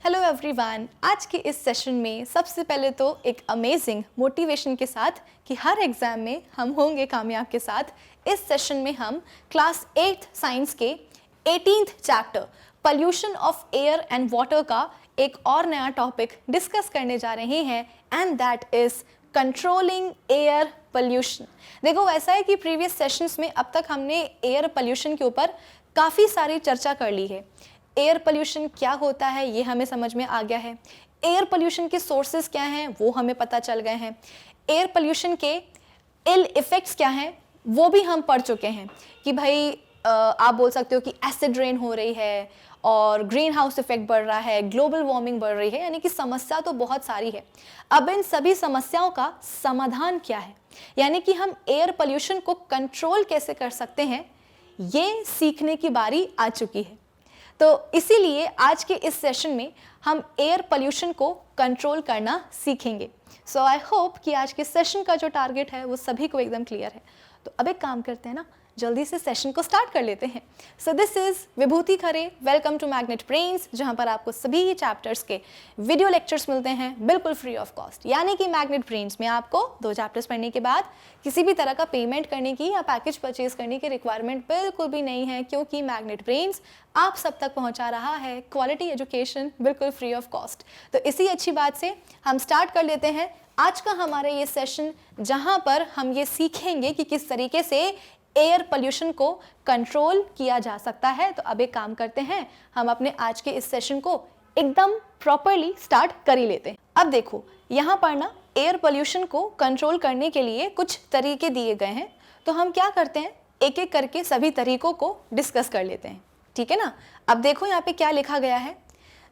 Hello everyone, आज के इस सेशन में सबसे पहले तो एक अमेजिंग मोटिवेशन के साथ कि हर एग्जाम में हम होंगे कामयाब के साथ, इस सेशन में हम क्लास 8th साइंस के 18th chapter pollution of air and water का एक और नया टॉपिक डिस्कस करने जा रहे हैं and that is controlling air pollution. देखो, ऐसा है कि प्रीवियस सेशंस में अब तक हमने एयर पोल्यूशन के ऊपर काफ़ी सारी चर्चा कर ली है। एयर पोल्यूशन क्या होता है ये हमें समझ में आ गया है, एयर पोल्यूशन के सोर्सेज क्या हैं वो हमें पता चल गए हैं, एयर पोल्यूशन के इल इफ़ेक्ट्स क्या हैं वो भी हम पढ़ चुके हैं कि भाई आप बोल सकते हो कि एसिड रेन हो रही है और ग्रीन हाउस इफेक्ट बढ़ रहा है, ग्लोबल वार्मिंग बढ़ रही है, यानी कि समस्या तो बहुत सारी है। अब इन सभी समस्याओं का समाधान क्या है, यानी कि हम एयर पोल्यूशन को कंट्रोल कैसे कर सकते हैं, ये सीखने की बारी आ चुकी है। तो इसीलिए आज के इस सेशन में हम एयर पोल्यूशन को कंट्रोल करना सीखेंगे। सो आई होप कि आज के सेशन का जो टारगेट है वो सभी को एकदम क्लियर है। तो अब एक काम करते हैं ना, जल्दी से सेशन को स्टार्ट कर लेते हैं। So this is Vibhuti Khare, welcome to Magnet Brains, जहां पर आपको सभी चैप्टर्स के वीडियो लेक्चर्स मिलते हैं बिल्कुल फ्री ऑफ कॉस्ट। यानी कि मैग्नेट ब्रेन्स में आपको 2 चैप्टर्स पढ़ने के बाद किसी भी तरह का पेमेंट करने की या पैकेज परचेज करने की रिक्वायरमेंट बिल्कुल भी नहीं है, क्योंकि मैग्नेट ब्रेन्स आप सब तक पहुंचा रहा है क्वालिटी एजुकेशन बिल्कुल फ्री ऑफ कॉस्ट। तो इसी अच्छी बात से हम स्टार्ट कर लेते हैं आज का हमारा ये सेशन, जहां पर हम ये सीखेंगे कि किस तरीके से एयर पोल्यूशन को कंट्रोल किया जा सकता है। तो अब एक काम करते हैं, हम अपने आज के इस सेशन को एकदम प्रॉपरली स्टार्ट कर ही लेते हैं। अब देखो, यहाँ पर ना एयर पोल्यूशन को कंट्रोल करने के लिए कुछ तरीके दिए गए हैं। तो हम क्या करते हैं, एक एक करके सभी तरीकों को डिस्कस कर लेते हैं, ठीक है ना। अब देखो यहाँ पे क्या लिखा गया है,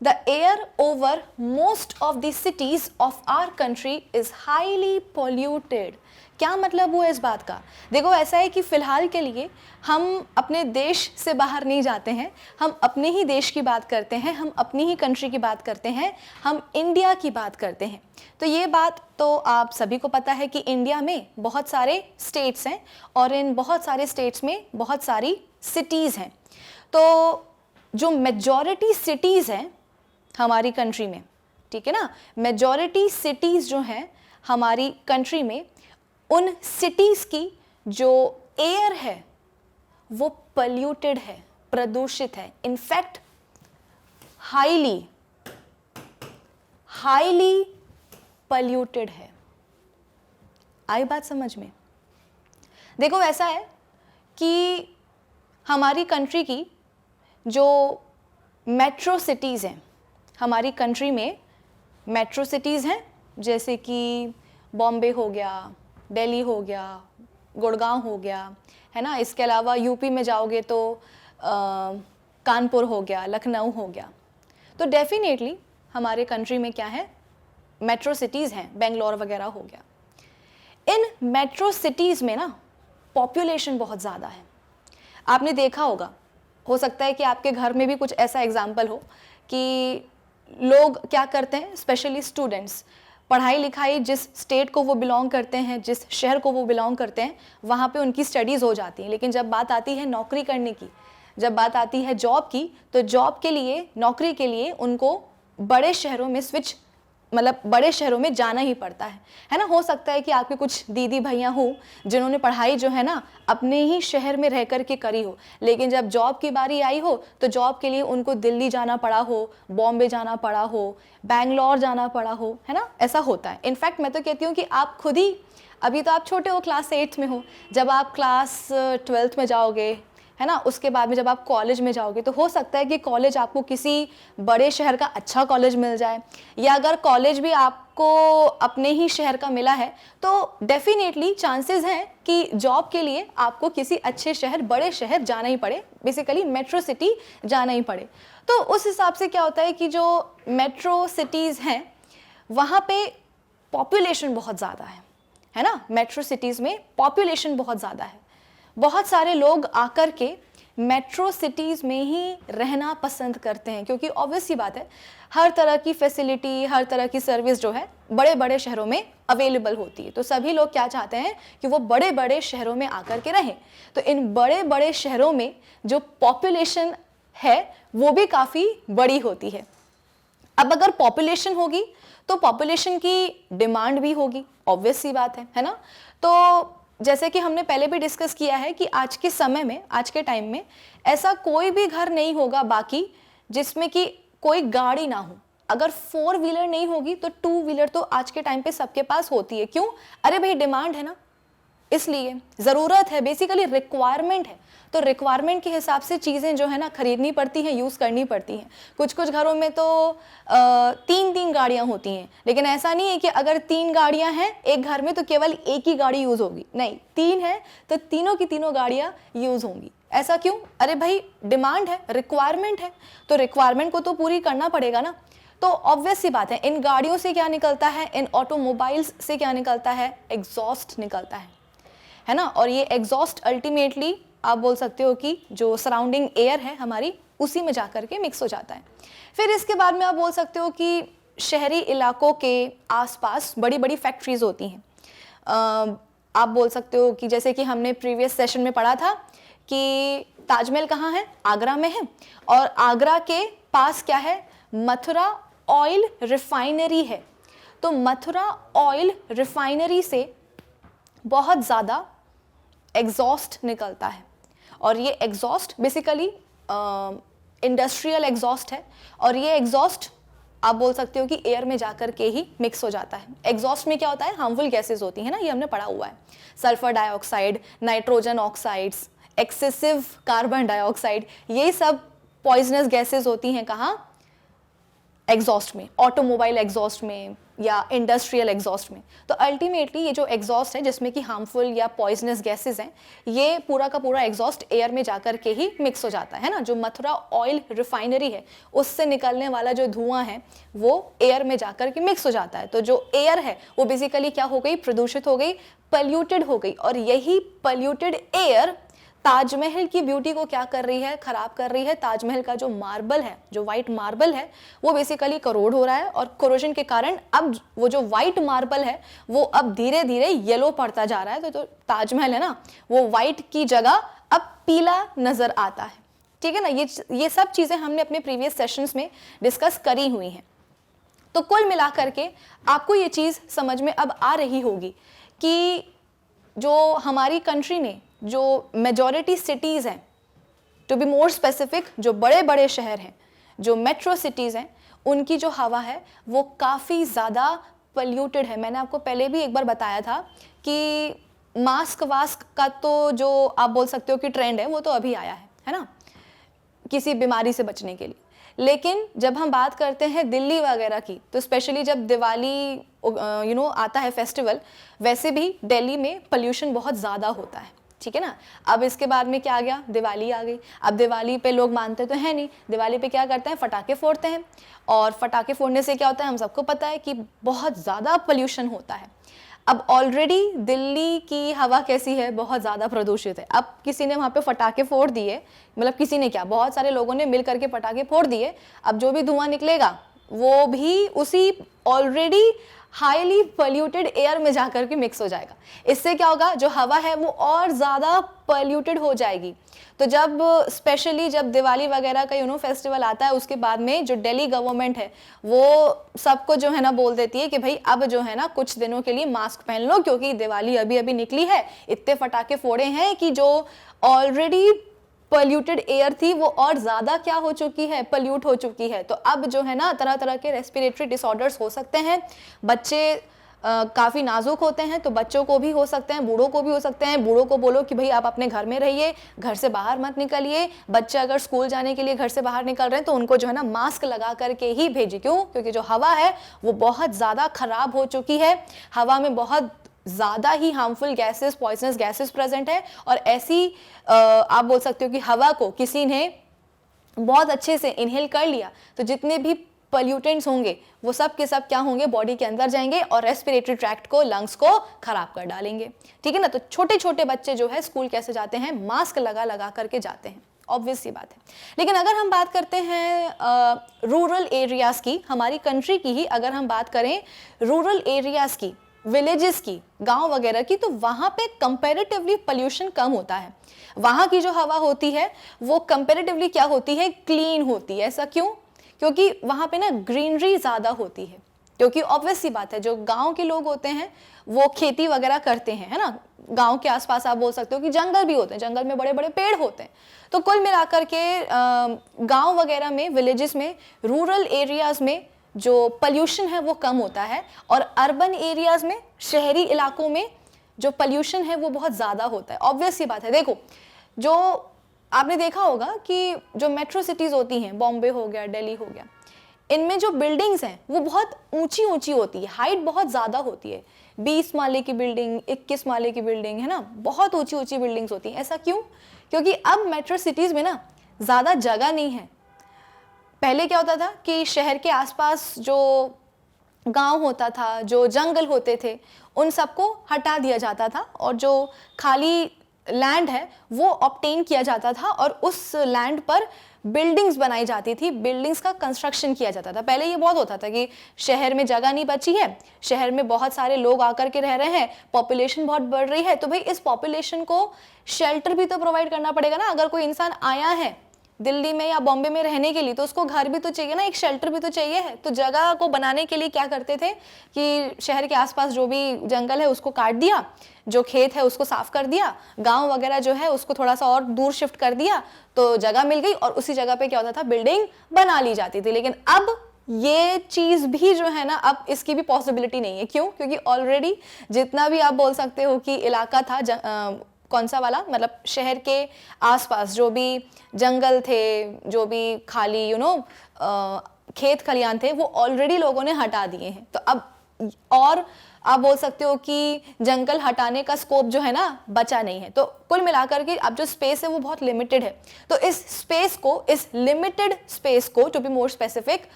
The air over most of the cities of our country is highly polluted। क्या मतलब हुआ इस बात का? देखो, ऐसा है कि फ़िलहाल के लिए हम अपने देश से बाहर नहीं जाते हैं, हम अपने ही देश की बात करते हैं, हम अपनी ही कंट्री की बात करते हैं, हम इंडिया की बात करते हैं। तो ये बात तो आप सभी को पता है कि इंडिया में बहुत सारे स्टेट्स हैं और इन बहुत सारे स्टेट्स में बहुत सारी सिटीज़ हैं। तो जो मेजॉरिटी सिटीज़ हैं हमारी कंट्री में, ठीक है ना, मेजॉरिटी सिटीज़ जो हैं हमारी कंट्री में, उन सिटीज़ की जो एयर है वो पोल्यूटेड है, प्रदूषित है, इनफैक्ट हाईली पोल्यूटेड है। आई बात समझ में? देखो, ऐसा है कि हमारी कंट्री की जो मेट्रो सिटीज़ हैं, हमारी कंट्री में मेट्रो सिटीज़ हैं जैसे कि बॉम्बे हो गया, दिल्ली हो गया, गुड़गांव हो गया, है ना। इसके अलावा यूपी में जाओगे तो कानपुर हो गया, लखनऊ हो गया। तो डेफिनेटली हमारे कंट्री में क्या है, मेट्रो सिटीज़ हैं, बेंगलोर वगैरह हो गया। इन मेट्रो सिटीज़ में ना पॉपुलेशन बहुत ज़्यादा है। आपने देखा होगा, हो सकता है कि आपके घर में भी कुछ ऐसा एग्जाम्पल हो कि लोग क्या करते हैं, स्पेशली स्टूडेंट्स, पढ़ाई लिखाई जिस स्टेट को वो बिलोंग करते हैं, जिस शहर को वो बिलोंग करते हैं, वहाँ पे उनकी स्टडीज़ हो जाती हैं। लेकिन जब बात आती है नौकरी करने की, जब बात आती है जॉब की, तो जॉब के लिए, नौकरी के लिए उनको बड़े शहरों में बड़े शहरों में जाना ही पड़ता है ना। हो सकता है कि आपके कुछ दीदी भैया हो जिन्होंने पढ़ाई जो है ना अपने ही शहर में रह कर के करी हो, लेकिन जब जॉब की बारी आई हो तो जॉब के लिए उनको दिल्ली जाना पड़ा हो, बॉम्बे जाना पड़ा हो, बैंगलोर जाना पड़ा हो, है ना। ऐसा होता है। इनफैक्ट मैं तो कहती हूँ कि आप खुद ही, अभी तो आप छोटे हो, क्लास 8th में हो, जब आप क्लास 12th में जाओगे, है ना, उसके बाद में जब आप कॉलेज में जाओगे तो हो सकता है कि कॉलेज आपको किसी बड़े शहर का अच्छा कॉलेज मिल जाए, या अगर कॉलेज भी आपको अपने ही शहर का मिला है तो डेफिनेटली चांसेस हैं कि जॉब के लिए आपको किसी अच्छे शहर, बड़े शहर जाना ही पड़े, बेसिकली मेट्रो सिटी जाना ही पड़े। तो उस हिसाब से क्या होता है कि जो मेट्रो सिटीज़ हैं वहाँ पे पॉपुलेशन बहुत ज़्यादा है ना। मेट्रो सिटीज़ में पॉपुलेशन बहुत ज़्यादा है, बहुत सारे लोग आकर के मेट्रो सिटीज़ में ही रहना पसंद करते हैं, क्योंकि ऑब्वियस सी बात है, हर तरह की फैसिलिटी, हर तरह की सर्विस जो है बड़े बड़े शहरों में अवेलेबल होती है। तो सभी लोग क्या चाहते हैं कि वो बड़े बड़े शहरों में आकर के रहें। तो इन बड़े बड़े शहरों में जो पॉपुलेशन है वो भी काफ़ी बड़ी होती है। अब अगर पॉपुलेशन होगी तो पॉपुलेशन की डिमांड भी होगी, ऑब्वियस सी बात है ना। तो जैसे कि हमने पहले भी डिस्कस किया है कि आज के समय में, आज के टाइम में ऐसा कोई भी घर नहीं होगा बाकी जिसमें कि कोई गाड़ी ना हो। अगर 4 व्हीलर नहीं होगी तो 2 व्हीलर तो आज के टाइम पे सबके पास होती है। क्यों? अरे भाई डिमांड है ना, इसलिए ज़रूरत है, बेसिकली रिक्वायरमेंट है। तो रिक्वायरमेंट के हिसाब से चीज़ें जो है ना खरीदनी पड़ती हैं, यूज़ करनी पड़ती हैं। कुछ कुछ घरों में तो 3 गाड़ियाँ होती हैं, लेकिन ऐसा नहीं है कि अगर 3 गाड़ियाँ हैं एक घर में तो केवल एक ही गाड़ी यूज़ होगी, नहीं, 3 है तो तीनों की तीनों गाड़ियाँ यूज़ होंगी। ऐसा क्यों? अरे भाई डिमांड है, रिक्वायरमेंट है, तो रिक्वायरमेंट को तो पूरी करना पड़ेगा ना। तो ऑब्वियस सी बात है, इन गाड़ियों से क्या निकलता है, इन ऑटोमोबाइल्स से क्या निकलता है, एग्जॉस्ट निकलता है ना। और ये एग्जॉस्ट अल्टीमेटली आप बोल सकते हो कि जो सराउंडिंग एयर है हमारी, उसी में जाकर के मिक्स हो जाता है। फिर इसके बाद में आप बोल सकते हो कि शहरी इलाकों के आसपास बड़ी बड़ी फैक्ट्रीज होती हैं। आप बोल सकते हो कि जैसे कि हमने प्रीवियस सेशन में पढ़ा था कि ताजमहल कहाँ है, आगरा में है, और आगरा के पास क्या है, मथुरा ऑयल रिफाइनरी है। तो मथुरा ऑयल रिफाइनरी से बहुत ज़्यादा एग्जॉस्ट निकलता है, और ये एग्जॉस्ट बेसिकली इंडस्ट्रियल एग्जॉस्ट है, और ये एग्जॉस्ट आप बोल सकते हो कि एयर में जाकर के ही मिक्स हो जाता है। एग्जॉस्ट में क्या होता है, हार्मफुल गैसेस होती है ना, ये हमने पढ़ा हुआ है। Sulphur dioxide, nitrogen oxides, excessive carbon dioxide, ये सब पॉइजनस गैसेस होती हैं कहाँ, एग्जॉस्ट में, ऑटोमोबाइल एग्जॉस्ट में या इंडस्ट्रियल एग्जॉस्ट में। तो अल्टीमेटली ये जो एग्जॉस्ट है जिसमें कि हार्मफुल या पॉइजनस गैसेस हैं, ये पूरा का पूरा एग्जॉस्ट एयर में जाकर के ही मिक्स हो जाता है ना। जो मथुरा ऑयल रिफाइनरी है उससे निकलने वाला जो धुआं है वो एयर में जाकर के मिक्स हो जाता है। तो जो एयर है वो बेसिकली क्या हो गई, प्रदूषित हो गई, पल्यूटेड हो गई, और यही पल्यूटेड एयर ताजमहल की ब्यूटी को क्या कर रही है, खराब कर रही है। ताजमहल का जो मार्बल है, जो वाइट मार्बल है, वो बेसिकली करोड हो रहा है, और कोरोजन के कारण अब वो जो वाइट मार्बल है वो अब धीरे धीरे येलो पड़ता जा रहा है। तो ताजमहल है ना, वो वाइट की जगह अब पीला नजर आता है। ठीक है ना। ये सब चीजें हमने अपने प्रीवियस सेशंस में डिस्कस करी हुई हैं। तो कुल मिलाकर के आपको ये चीज समझ में अब आ रही होगी कि जो हमारी कंट्री में जो मेजॉरिटी सिटीज़ हैं, टू बी मोर स्पेसिफिक जो बड़े बड़े शहर हैं, जो मेट्रो सिटीज़ हैं, उनकी जो हवा है वो काफ़ी ज़्यादा पल्यूटेड है। मैंने आपको पहले भी एक बार बताया था कि मास्क वास्क का तो जो आप बोल सकते हो कि ट्रेंड है वो तो अभी आया है ना, किसी बीमारी से बचने के लिए। लेकिन जब हम बात करते हैं दिल्ली वगैरह की, तो स्पेशली जब दिवाली आता है फेस्टिवल, वैसे भी दिल्ली में पोल्यूशन बहुत ज़्यादा होता है। ठीक है ना। अब इसके बाद में क्या आ गया, दिवाली आ गई। अब दिवाली पे लोग मानते तो है नहीं, दिवाली पे क्या करते हैं, फटाके फोड़ते हैं, और फटाके फोड़ने से क्या होता है हम सबको पता है कि बहुत ज़्यादा पोल्यूशन होता है। अब ऑलरेडी दिल्ली की हवा कैसी है, बहुत ज़्यादा प्रदूषित है। अब किसी ने वहाँ पे फटाके फोड़ दिए, मतलब किसी ने क्या, बहुत सारे लोगों ने मिल करके फटाके फोड़ दिए। अब जो भी धुआं निकलेगा वो भी उसी ऑलरेडी हाईली पोल्यूटेड एयर में जाकर के मिक्स हो जाएगा। इससे क्या होगा, जो हवा है वो और ज़्यादा पोल्यूटेड हो जाएगी। तो जब स्पेशली जब दिवाली वगैरह का फेस्टिवल आता है, उसके बाद में जो दिल्ली गवर्नमेंट है वो सबको जो है ना बोल देती है कि भाई अब जो है ना कुछ दिनों के लिए मास्क पहन लो, क्योंकि दिवाली अभी अभी निकली है, इतने फटाके फोड़े हैं कि जो ऑलरेडी पोल्यूटेड एयर थी वो और ज़्यादा क्या हो चुकी है, पोल्यूट हो चुकी है। तो अब जो है ना तरह तरह के रेस्पिरेटरी डिसऑर्डर्स हो सकते हैं। बच्चे काफ़ी नाजुक होते हैं, तो बच्चों को भी हो सकते हैं, बूढ़ों को भी हो सकते हैं। बूढ़ों को बोलो कि भाई आप अपने घर में रहिए, घर से बाहर मत निकलिए। बच्चे अगर स्कूल जाने के लिए घर से बाहर निकल रहे हैं तो उनको जो है ना मास्क लगा करके ही भेजिए। क्यों? क्योंकि जो हवा है वो बहुत ज़्यादा खराब हो चुकी है। हवा में बहुत ज़्यादा ही harmful gases, poisonous gases present है, और ऐसी आप बोल सकते हो कि हवा को किसी ने बहुत अच्छे से इनहेल कर लिया तो जितने भी पोल्यूटेंट्स होंगे वो सब के सब क्या होंगे, बॉडी के अंदर जाएंगे और रेस्पिरेटरी ट्रैक्ट को, लंग्स को खराब कर डालेंगे। ठीक है ना। तो छोटे छोटे बच्चे जो है स्कूल कैसे जाते हैं, मास्क लगा लगा करके जाते हैं, ऑब्वियस सी बात है। लेकिन अगर हम बात करते हैं रूरल एरियाज़ की, हमारी कंट्री की ही अगर हम बात करें रूरल एरियाज़ की, विलेजेस की, गांव वगैरह की, तो वहाँ पे कंपैरेटिवली पोल्यूशन कम होता है। वहाँ की जो हवा होती है वो कंपैरेटिवली क्या होती है, क्लीन होती है। ऐसा क्यों? क्योंकि वहाँ पे ना ग्रीनरी ज़्यादा होती है, क्योंकि ऑब्वियस सी बात है जो गांव के लोग होते हैं वो खेती वगैरह करते हैं, है ना। गांव के आसपास आप बोल सकते हो कि जंगल भी होते हैं, जंगल में बड़े बड़े पेड़ होते हैं। तो कुल मिलाकर के गांव वगैरह में, विलेजेस में, रूरल एरियाज में जो पॉल्यूशन है वो कम होता है, और अर्बन एरियाज में, शहरी इलाकों में जो पॉल्यूशन है वो बहुत ज़्यादा होता है। ऑब्वियस सी बात है। देखो, जो आपने देखा होगा कि जो मेट्रो सिटीज़ होती हैं, बॉम्बे हो गया, दिल्ली हो गया, इनमें जो बिल्डिंग्स हैं वो बहुत ऊंची ऊंची होती है, हाइट बहुत ज़्यादा होती है, 20 माले की बिल्डिंग, 21 माले की बिल्डिंग, है ना, बहुत ऊंची ऊंची बिल्डिंग्स होती हैं। ऐसा क्यों? क्योंकि अब मेट्रो सिटीज़ में ना ज़्यादा जगह नहीं है। पहले क्या होता था कि शहर के आसपास जो गांव होता था, जो जंगल होते थे, उन सबको हटा दिया जाता था और जो खाली लैंड है वो ऑब्टेन किया जाता था और उस लैंड पर बिल्डिंग्स बनाई जाती थी, बिल्डिंग्स का कंस्ट्रक्शन किया जाता था। पहले ये बहुत होता था कि शहर में जगह नहीं बची है, शहर में बहुत सारे लोग आकर के रह रहे हैं, पॉपुलेशन बहुत बढ़ रही है, तो भाई इस पॉपुलेशन को शेल्टर भी तो प्रोवाइड करना पड़ेगा ना। अगर कोई इंसान आया है दिल्ली में या बॉम्बे में रहने के लिए तो उसको घर भी तो चाहिए ना, एक शेल्टर भी तो चाहिए है। तो जगह को बनाने के लिए क्या करते थे कि शहर के आसपास जो भी जंगल है उसको काट दिया, जो खेत है उसको साफ कर दिया, गांव वगैरह जो है उसको थोड़ा सा और दूर शिफ्ट कर दिया, तो जगह मिल गई और उसी जगह पे क्या होता था, बिल्डिंग बना ली जाती थी। लेकिन अब ये चीज भी जो है ना, अब इसकी भी पॉसिबिलिटी नहीं है। क्यों? क्योंकि ऑलरेडी जितना भी आप बोल सकते हो कि इलाका था, कौन सा वाला, मतलब शहर के आसपास जो भी जंगल थे, जो भी खाली खेत खलियान थे, वो ऑलरेडी लोगों ने हटा दिए हैं। तो अब और आप बोल सकते हो कि जंगल हटाने का स्कोप जो है ना बचा नहीं है। तो कुल मिलाकर के अब जो स्पेस है वो बहुत लिमिटेड है। तो इस स्पेस को, इस लिमिटेड स्पेस को, टू बी मोर स्पेसिफिक,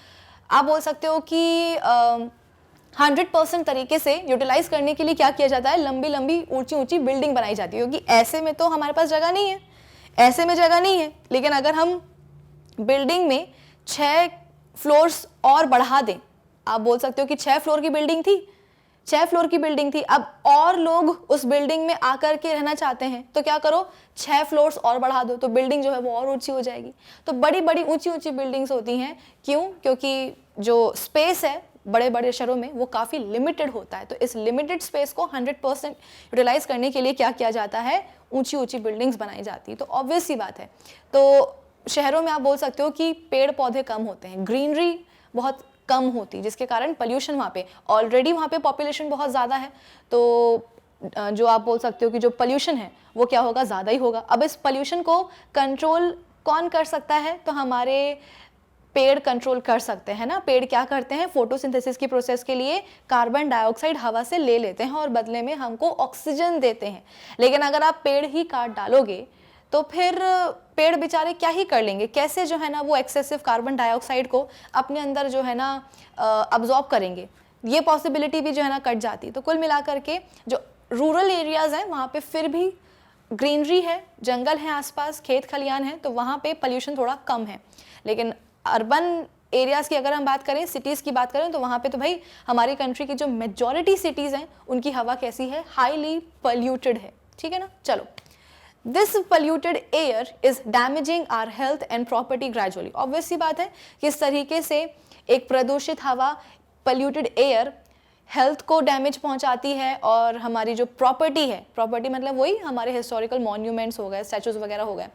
आप बोल सकते हो कि 100% तरीके से यूटिलाइज करने के लिए क्या किया जाता है, लंबी लंबी ऊंची ऊंची बिल्डिंग बनाई जाती है। क्योंकि ऐसे में तो हमारे पास जगह नहीं है, ऐसे में जगह नहीं है। लेकिन अगर हम बिल्डिंग में 6 फ्लोर्स और बढ़ा दें, आप बोल सकते हो कि 6 फ्लोर की बिल्डिंग थी, 6 फ्लोर की बिल्डिंग थी, अब और लोग उस बिल्डिंग में आकर के रहना चाहते हैं, तो क्या करो, 6 फ्लोर्स और बढ़ा दो, तो बिल्डिंग जो है वो और ऊंची हो जाएगी। तो बड़ी बड़ी ऊंची ऊंची बिल्डिंग्स होती हैं। क्यों? क्योंकि जो स्पेस है बड़े बड़े शहरों में वो काफ़ी लिमिटेड होता है। तो इस लिमिटेड स्पेस को 100% यूटिलाइज करने के लिए क्या किया जाता है, ऊंची ऊंची बिल्डिंग्स बनाई जाती है। तो ऑब्वियस सी बात है, तो शहरों में आप बोल सकते हो कि पेड़ पौधे कम होते हैं, ग्रीनरी बहुत कम होती, जिसके कारण पोल्यूशन, वहाँ पे ऑलरेडी वहाँ पे पॉपुलेशन बहुत ज़्यादा है, तो जो आप बोल सकते हो कि जो पोल्यूशन है वो क्या होगा, ज़्यादा ही होगा। अब इस पोल्यूशन को कंट्रोल कौन कर सकता है? तो हमारे पेड़ कंट्रोल कर सकते हैं ना। पेड़ क्या करते हैं, फोटोसिंथेसिस की प्रोसेस के लिए कार्बन डाइऑक्साइड हवा से ले लेते हैं और बदले में हमको ऑक्सीजन देते हैं। लेकिन अगर आप पेड़ ही काट डालोगे तो फिर पेड़ बेचारे क्या ही कर लेंगे, कैसे जो है ना वो एक्सेसिव कार्बन डाइऑक्साइड को अपने अंदर जो है ना अब्जॉर्ब करेंगे, ये पॉसिबिलिटी भी जो है ना कट जाती। तो कुल मिलाकर के जो रूरल एरियाज़ हैं वहाँ पे फिर भी ग्रीनरी है, जंगल है आसपास, खेत खलियान है, तो वहाँ पे पोल्यूशन थोड़ा कम है। लेकिन अर्बन एरियाज़ की अगर हम बात करें, सिटीज़ की बात करें, तो वहाँ पे तो भाई हमारी कंट्री की जो मेजॉरिटी सिटीज़ हैं उनकी हवा कैसी है, हाईली पोल्यूटेड है। ठीक है ना। चलो, this polluted air is damaging our health and property gradually. Obvious सी बात है किस तरीके से एक प्रदूषित हवा, पोल्यूटेड एयर हेल्थ को डैमेज पहुंचाती है और हमारी जो प्रॉपर्टी है, प्रॉपर्टी मतलब वही हमारे हिस्टोरिकल मॉन्यूमेंट्स हो गए, स्टैचूज वगैरह हो गए,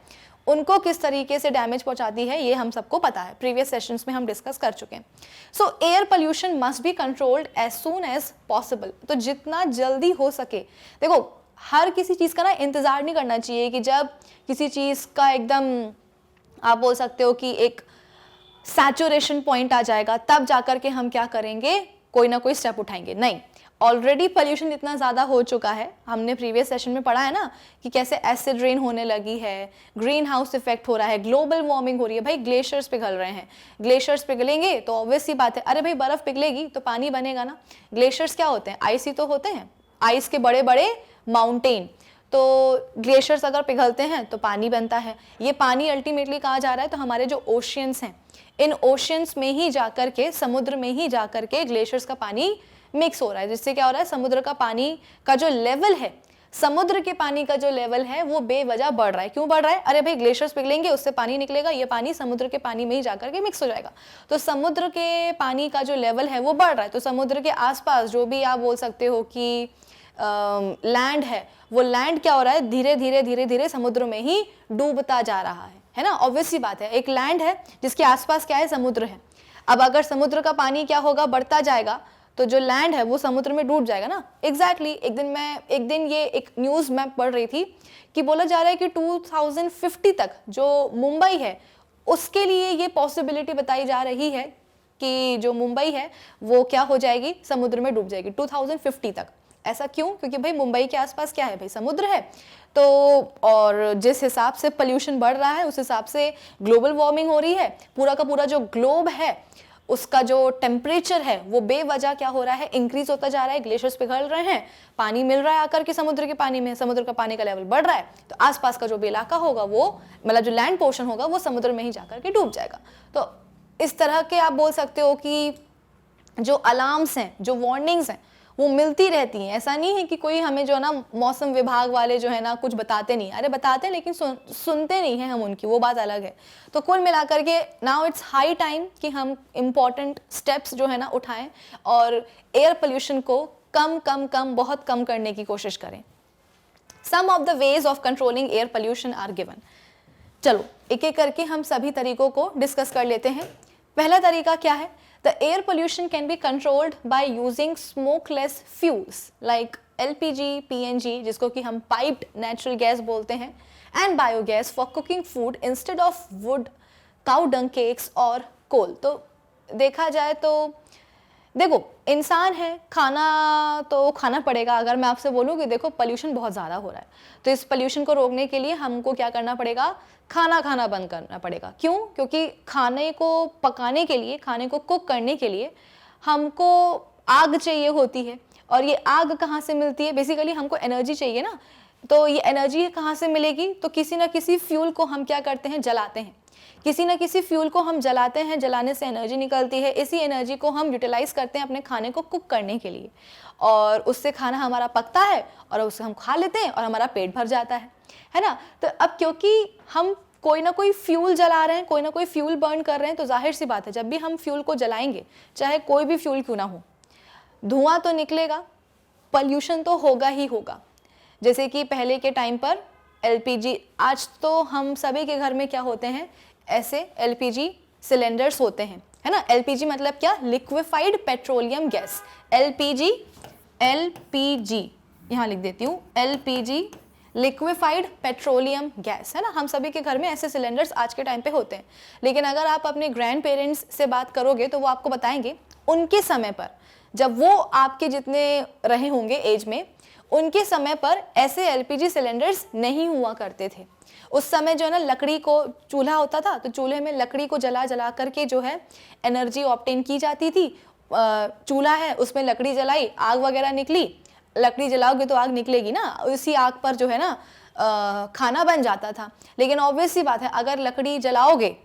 उनको किस तरीके से डैमेज पहुंचाती है ये हम सबको पता है, प्रीवियस सेशंस में हम डिस्कस कर चुके हैं। So air pollution must be controlled as soon as possible. तो जितना जल्दी हो सके, देखो हर किसी चीज़ का ना इंतज़ार नहीं करना चाहिए कि जब किसी चीज़ का एकदम आप बोल सकते हो कि एक सैचुरेशन पॉइंट आ जाएगा तब जाकर के हम क्या करेंगे, कोई ना कोई स्टेप उठाएंगे। नहीं, ऑलरेडी पोल्यूशन इतना ज़्यादा हो चुका है, हमने प्रीवियस सेशन में पढ़ा है ना कि कैसे एसिड रेन होने लगी है, ग्रीन हाउस इफेक्ट हो रहा है, ग्लोबल वार्मिंग हो रही है। भाई ग्लेशियर्स पिघल रहे हैं, ग्लेशियर्स पिघलेंगे तो ऑब्वियस सी बात है, अरे भाई बर्फ़ पिघलेगी तो पानी बनेगा ना। ग्लेशियर्स क्या होते हैं, आइस ही तो होते हैं, आइस के बड़े बड़े माउंटेन। तो ग्लेशियर्स अगर पिघलते हैं तो पानी बनता है, ये पानी अल्टीमेटली कहाँ जा रहा है, तो हमारे जो ओशियंस हैं, इन ओशियंस में ही जाकर के, समुद्र में ही जाकर के ग्लेशियर्स का पानी मिक्स हो रहा है, जिससे क्या हो रहा है, समुद्र का पानी का जो लेवल है समुद्र के पानी का जो लेवल है वो बेवजह बढ़ रहा है। क्यों बढ़ रहा है? अरे भाई ग्लेशियर्स पिघलेंगे, उससे पानी निकलेगा, ये पानी समुद्र के पानी में ही जाकर के मिक्स हो जाएगा। तो समुद्र के पानी का जो लेवल है वो बढ़ रहा है। तो समुद्र के आसपास जो भी आप बोल सकते हो कि लैंड है, वो लैंड क्या हो रहा है, धीरे धीरे धीरे धीरे समुद्र में ही डूबता जा रहा है ना। ऑब्वियस सी बात है, एक लैंड है जिसके आसपास क्या है, समुद्र है। अब अगर समुद्र का पानी क्या होगा, बढ़ता जाएगा, तो जो लैंड है वो समुद्र में डूब जाएगा ना। एग्जैक्टली एक दिन ये एक न्यूज़ मैं पढ़ रही थी कि बोला जा रहा है कि 2050 तक जो मुंबई है उसके लिए ये पॉसिबिलिटी बताई जा रही है कि जो मुंबई है वो क्या हो जाएगी, समुद्र में डूब जाएगी 2050 तक। ऐसा क्यों? क्योंकि भाई मुंबई के आसपास क्या है, भाई समुद्र है। तो और जिस हिसाब से पोल्यूशन बढ़ रहा है उस हिसाब से ग्लोबल वार्मिंग हो रही है। पूरा का पूरा जो ग्लोब है उसका जो टेम्परेचर है वो बेवजह क्या हो रहा है, इंक्रीज होता जा रहा है। ग्लेशियर्स पिघल रहे हैं, पानी मिल रहा है आकर के समुद्र के पानी में, समुद्र का पानी का लेवल बढ़ रहा है, तो आसपास का जो भी इलाका होगा वो मतलब जो लैंड पोर्शन होगा वो समुद्र में ही जाकर के डूब जाएगा। तो इस तरह के आप बोल सकते हो कि जो अलार्म्स हैं, जो वार्निंग्स हैं वो मिलती रहती हैं। ऐसा नहीं है कि कोई हमें जो है ना मौसम विभाग वाले जो है ना कुछ बताते नहीं, अरे बताते हैं लेकिन सुनते नहीं हैं हम उनकी, वो बात अलग है। तो कुल मिलाकर के नाउ इट्स हाई टाइम कि हम इम्पॉर्टेंट स्टेप्स जो है ना उठाएं और एयर पोल्यूशन को बहुत कम करने की कोशिश करें। Some of the ways of controlling air pollution are given. चलो एक एक करके हम सभी तरीकों को डिस्कस कर लेते हैं। पहला तरीका क्या है? The air pollution can be controlled by using smokeless fuels like LPG, PNG जिसको कि हम piped natural gas बोलते हैं, and biogas for cooking food instead of wood, cow dung cakes और coal। तो देखा जाए तो देखो इंसान है, खाना तो खाना पड़ेगा। अगर मैं आपसे बोलूँ कि देखो पोल्यूशन बहुत ज़्यादा हो रहा है तो इस पोल्यूशन को रोकने के लिए हमको क्या करना पड़ेगा, खाना बंद करना पड़ेगा। क्यों? क्योंकि खाने को पकाने के लिए, खाने को कुक करने के लिए हमको आग चाहिए होती है। और ये आग कहाँ से मिलती है? बेसिकली हमको एनर्जी चाहिए ना। तो ये एनर्जी कहाँ से मिलेगी? तो किसी ना किसी फ्यूल को हम क्या करते हैं, जलाते हैं। किसी ना किसी फ्यूल को हम जलाते हैं, जलाने से एनर्जी निकलती है। इसी एनर्जी को हम यूटिलाइज करते हैं अपने खाने को कुक करने के लिए, और उससे खाना हमारा पकता है और उससे हम खा लेते हैं और हमारा पेट भर जाता है ना। तो अब क्योंकि हम कोई ना कोई फ्यूल जला रहे हैं, कोई ना कोई फ्यूल बर्न कर रहे हैं, तो जाहिर सी बात है जब भी हम फ्यूल को जलाएंगे, चाहे कोई भी फ्यूल क्यों ना हो, धुआं तो निकलेगा, पॉल्यूशन तो होगा ही होगा। जैसे कि पहले के टाइम पर एलपीजी, आज तो हम सभी के घर में क्या होते हैं, ऐसे एलपीजी सिलेंडर्स होते हैं, है ना। एलपीजी मतलब क्या? Liquefied petroleum gas. एलपीजी यहाँ लिख देती हूँ, एलपीजी लिक्विफाइड पेट्रोलियम गैस, है ना। हम सभी के घर में ऐसे सिलेंडर्स आज के टाइम पे होते हैं। लेकिन अगर आप अपने ग्रैंड पेरेंट्स से बात करोगे तो वो आपको बताएंगे उनके समय पर, जब वो आपके जितने रहे होंगे एज में, उनके समय पर ऐसे एलपीजी सिलेंडर्स नहीं हुआ करते थे। उस समय जो है ना लकड़ी को, चूल्हा होता था तो चूल्हे में लकड़ी को जला करके जो है एनर्जी ऑब्टेन की जाती थी। चूल्हा है, उसमें लकड़ी जलाई, आग वगैरह निकली, लकड़ी जलाओगे तो आग निकलेगी ना, उसी आग पर जो है ना खाना बन जाता था। लेकिन ऑब्वियस सी बात है, अगर लकड़ी जलाओगे,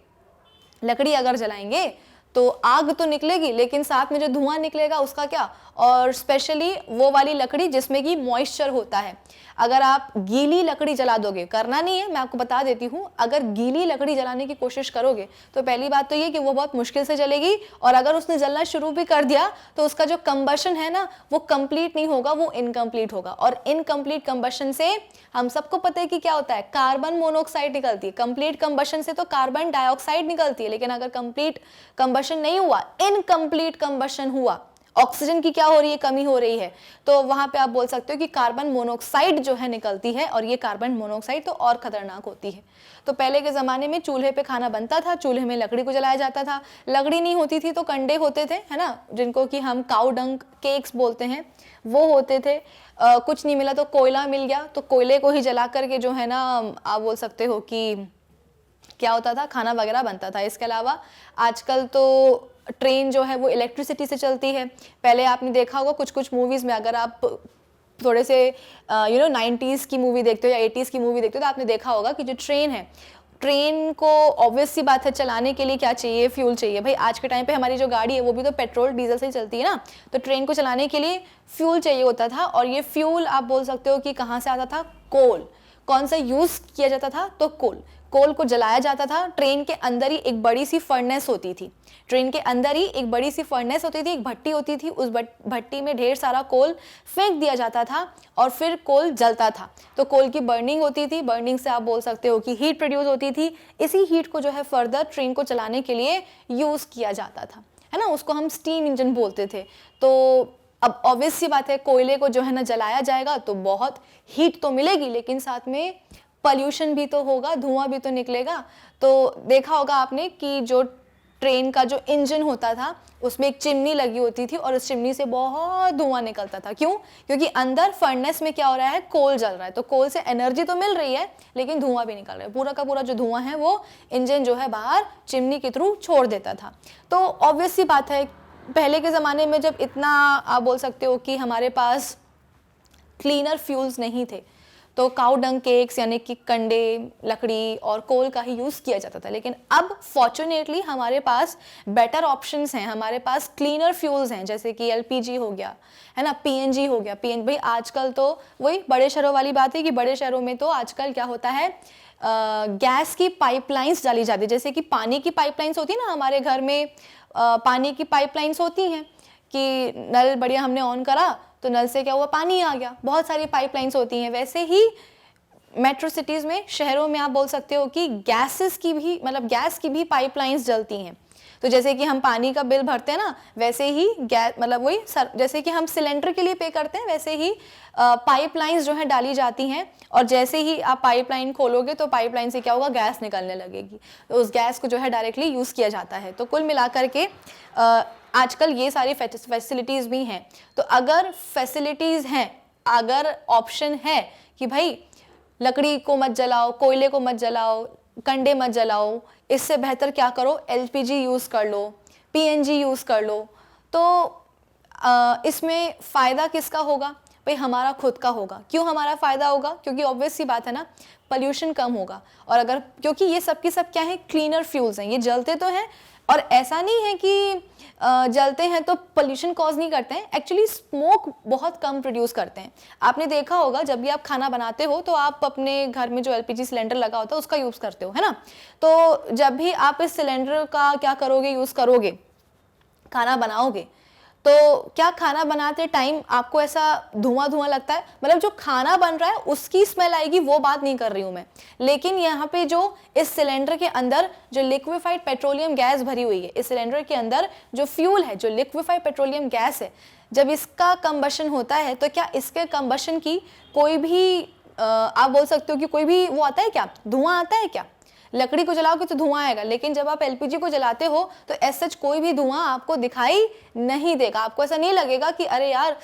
लकड़ी अगर जलाएंगे तो आग तो निकलेगी, लेकिन साथ में जो धुआं निकलेगा उसका क्या? और स्पेशली वो वाली लकड़ी जिसमें कि मॉइस्चर होता है। अगर आप गीली लकड़ी जला दोगे, करना नहीं है, मैं आपको बता देती हूँ, अगर गीली लकड़ी जलाने की कोशिश करोगे तो पहली बात तो ये कि वो बहुत मुश्किल से जलेगी, और अगर उसने जलना शुरू भी कर दिया तो उसका जो कंबशन है ना वो कंप्लीट नहीं होगा, वो इनकम्प्लीट होगा। और इनकम्प्लीट कंबशन से हम सबको पता है कि क्या होता है, कार्बन मोनोऑक्साइड निकलती है। कंप्लीट कंबशन से तो कार्बन डाइऑक्साइड निकलती है, लेकिन अगर कंप्लीट कंबशन नहीं हुआ, इनकम्प्लीट कंबशन हुआ, ऑक्सीजन की क्या हो रही है, कमी हो रही है, तो वहां पे आप बोल सकते हो कि कार्बन मोनोऑक्साइड जो है निकलती है, और ये कार्बन मोनोऑक्साइड तो और खतरनाक होती है। तो पहले के ज़माने में चूल्हे पे खाना बनता था, चूल्हे में लकड़ी को जलाया जाता था। लकड़ी नहीं होती थी तो कंडे होते थे, है ना, जिनको कि हम काऊ डंग केक्स बोलते हैं, वो होते थे। कुछ नहीं मिला तो कोयला मिल गया, तो कोयले को ही जला करके जो है ना आप बोल सकते हो कि क्या होता था, खाना वगैरह बनता था। इसके अलावा आजकल तो ट्रेन जो है वो इलेक्ट्रिसिटी से चलती है। पहले आपने देखा होगा कुछ मूवीज़ में, अगर आप थोड़े से 90s की मूवी देखते हो या 80s की मूवी देखते हो तो आपने देखा होगा कि जो ट्रेन है, ट्रेन को ऑब्वियस सी बात है चलाने के लिए क्या चाहिए, फ्यूल चाहिए। भाई आज के टाइम पे हमारी जो गाड़ी है वो भी तो पेट्रोल डीजल से ही चलती है ना, तो ट्रेन को चलाने के लिए फ्यूल चाहिए होता था। और ये फ्यूल आप बोल सकते हो कि कहाँ से आता था, कोल। कौन सा यूज किया जाता था, तो कोल। कोल को जलाया जाता था। ट्रेन के अंदर ही एक बड़ी सी फर्नेस होती थी, ट्रेन के अंदर ही एक बड़ी सी फर्नेस होती थी, एक भट्टी होती थी। उस भट्टी में ढेर सारा कोल फेंक दिया जाता था और फिर कोल जलता था। तो कोल की बर्निंग होती थी, बर्निंग से आप बोल सकते हो कि हीट प्रोड्यूस होती थी। इसी हीट को जो है फर्दर ट्रेन को चलाने के लिए यूज किया जाता था, है ना। उसको हम स्टीम इंजन बोलते थे। तो अब ऑब्वियस सी बात है, कोयले को जो है ना जलाया जाएगा तो बहुत हीट तो मिलेगी, लेकिन साथ में पॉल्यूशन भी तो होगा, धुआं भी तो निकलेगा। तो देखा होगा आपने कि जो ट्रेन का जो इंजन होता था उसमें एक चिमनी लगी होती थी और उस चिमनी से बहुत धुआं निकलता था। क्यों? क्योंकि अंदर फर्नेस में क्या हो रहा है, कोल जल रहा है। तो कोल से एनर्जी तो मिल रही है लेकिन धुआं भी निकल रहा है। पूरा का पूरा जो धुआं है वो इंजन जो है बाहर चिमनी के थ्रू छोड़ देता था। तो ऑब्वियस सी बात है, पहले के ज़माने में जब इतना आप बोल सकते हो कि हमारे पास क्लीनर फ्यूल्स नहीं थे, तो काउ डंग केक्स यानी कि कंडे, लकड़ी और कोल का ही यूज़ किया जाता था। लेकिन अब फॉर्चुनेटली हमारे पास बेटर ऑप्शंस हैं, हमारे पास क्लीनर फ्यूल्स हैं, जैसे कि एलपीजी हो गया, है ना, पीएनजी हो गया। भाई आजकल तो वही बड़े शहरों वाली बात है कि बड़े शहरों में तो आजकल क्या होता है, गैस की पाइपलाइंस डाली जाती है। जैसे कि पानी की पाइपलाइंस होती है ना, हमारे घर में पानी की पाइपलाइंस होती हैं कि नल बढ़िया हमने ऑन करा तो नल से क्या हुआ, पानी आ गया। बहुत सारी पाइपलाइंस होती हैं। वैसे ही मेट्रो सिटीज़ में, शहरों में आप बोल सकते हो कि गैसेस की भी, मतलब गैस की भी पाइपलाइंस जलती हैं। तो जैसे कि हम पानी का बिल भरते हैं ना, वैसे ही गैस, मतलब वही जैसे कि हम सिलेंडर के लिए पे करते हैं, वैसे ही पाइपलाइंस जो है डाली जाती हैं। और जैसे ही आप पाइपलाइन खोलोगे तो पाइपलाइन से क्या होगा, गैस निकलने लगेगी। तो उस गैस को जो है डायरेक्टली यूज़ किया जाता है। तो कुल मिलाकर के आजकल ये सारी फैसिलिटीज़ भी हैं। तो अगर फैसिलिटीज़ हैं, अगर ऑप्शन है कि भाई लकड़ी को मत जलाओ, कोयले को मत जलाओ, कंडे मत जलाओ, इससे बेहतर क्या करो, एलपीजी यूज़ कर लो, पीएनजी यूज़ कर लो, तो इसमें फ़ायदा किसका होगा? भाई हमारा खुद का होगा। क्यों हमारा फ़ायदा होगा? क्योंकि ऑब्वियस सी बात है ना, पोल्यूशन कम होगा। और अगर, क्योंकि ये सब की सब क्या है, क्लीनर फ्यूल्स हैं, ये जलते तो हैं और ऐसा नहीं है कि जलते हैं तो पोल्यूशन कॉज नहीं करते हैं। एक्चुअली स्मोक बहुत कम प्रोड्यूस करते हैं। आपने देखा होगा जब भी आप खाना बनाते हो तो आप अपने घर में जो एलपीजी सिलेंडर लगा होता है उसका यूज़ करते हो, है ना। तो जब भी आप इस सिलेंडर का क्या करोगे, यूज़ करोगे, खाना बनाओगे, तो क्या खाना बनाते टाइम आपको ऐसा धुआं धुआं लगता है? मतलब जो खाना बन रहा है उसकी स्मेल आएगी, वो बात नहीं कर रही हूँ मैं। लेकिन यहाँ पे जो इस सिलेंडर के अंदर जो लिक्विफाइड पेट्रोलियम गैस भरी हुई है, इस सिलेंडर के अंदर जो फ्यूल है, जो लिक्विफाइड पेट्रोलियम गैस है, जब इसका कंबशन होता है तो क्या इसके कंबशन की कोई भी आप बोल सकते हो कि कोई भी वो आता है क्या, धुआं आता है क्या? लकड़ी को जलाओगे तो धुआं आएगा, लेकिन जब आप एलपीजी को जलाते हो तो ऐसा कोई भी धुआं आपको दिखाई नहीं देगा। आपको ऐसा नहीं लगेगा कि अरे यार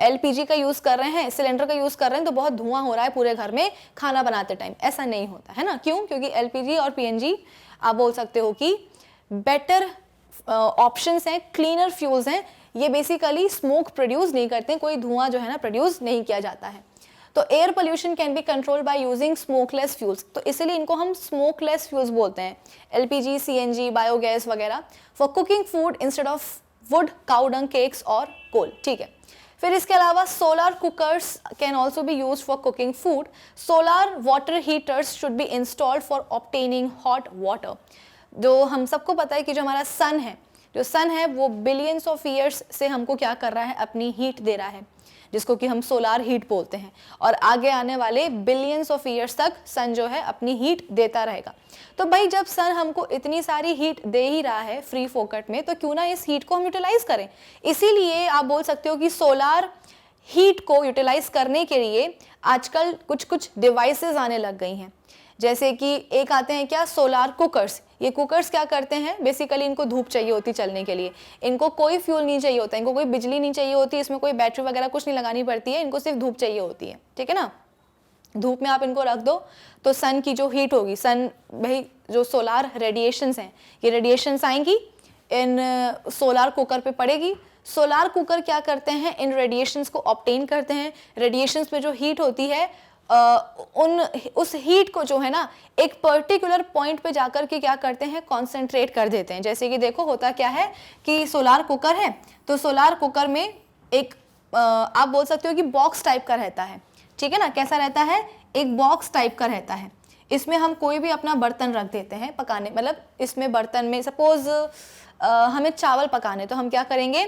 एलपीजी का यूज़ कर रहे हैं, सिलेंडर का यूज़ कर रहे हैं तो बहुत धुआं हो रहा है पूरे घर में खाना बनाते टाइम। ऐसा नहीं होता है ना। क्यों? क्योंकि एलपीजी और पीएनजी आप बोल सकते हो कि बेटर ऑप्शंस हैं, क्लीनर फ्यूल्स हैं। ये बेसिकली स्मोक प्रोड्यूस नहीं करते, कोई धुआं जो है ना प्रोड्यूस नहीं किया जाता है। तो air pollution can be control by using smokeless fuels. तो इसलिए इनको हम स्मोकलेस फ्यूल्स बोलते हैं, एलपीजी, सीएनजी, बायोगैस वगैरह, for cooking food instead of would, cow dung cakes और कोल। ठीक है। फिर इसके अलावा solar cookers can also be use for cooking food. Solar water heaters should be installed for obtaining hot water. जो हम सबको पता है कि जो हमारा सन है, जो सन है वो बिलियंस ऑफ ईयर्स से हमको क्या कर रहा है, अपनी हीट दे रहा है, जिसको कि हम सोलार हीट बोलते हैं। और आगे आने वाले बिलियंस ऑफ ईयर्स तक सन जो है अपनी हीट देता रहेगा। तो भाई जब सन हमको इतनी सारी हीट दे ही रहा है फ्री फोकट में, तो क्यों ना इस हीट को हम यूटिलाइज करें। इसीलिए आप बोल सकते हो कि सोलार हीट को यूटिलाइज करने के लिए आजकल कुछ कुछ डिवाइसेस आने लग गई हैं। जैसे कि एक आते हैं क्या, सोलार कुकर्स। ये कुकर्स क्या करते हैं, बेसिकली इनको धूप चाहिए होती चलने के लिए, इनको कोई फ्यूल नहीं चाहिए होता, इनको कोई बिजली नहीं चाहिए होती, इसमें कोई बैटरी वगैरह कुछ नहीं लगानी पड़ती है, इनको सिर्फ धूप चाहिए होती है। ठीक है ना। धूप में आप इनको रख दो तो सन की जो हीट होगी, सन भाई जो सोलार रेडिएशंस हैं, ये रेडिएशंस आएंगी इन सोलार कुकर पे पड़ेगी। सोलार कुकर क्या करते हैं, इन रेडिएशंस को ऑब्टेन करते हैं। रेडिएशंस में जो हीट होती है उस हीट को जो है ना एक पर्टिकुलर पॉइंट पे जाकर के क्या करते हैं, कॉन्सेंट्रेट कर देते हैं। जैसे कि देखो होता क्या है कि सोलार कुकर है, तो सोलार कुकर में एक आप बोल सकते हो कि बॉक्स टाइप का रहता है, ठीक है ना। कैसा रहता है, एक बॉक्स टाइप का रहता है। इसमें हम कोई भी अपना बर्तन रख देते हैं पकाने, मतलब इसमें बर्तन में सपोज हमें चावल पकाने, तो हम क्या करेंगे,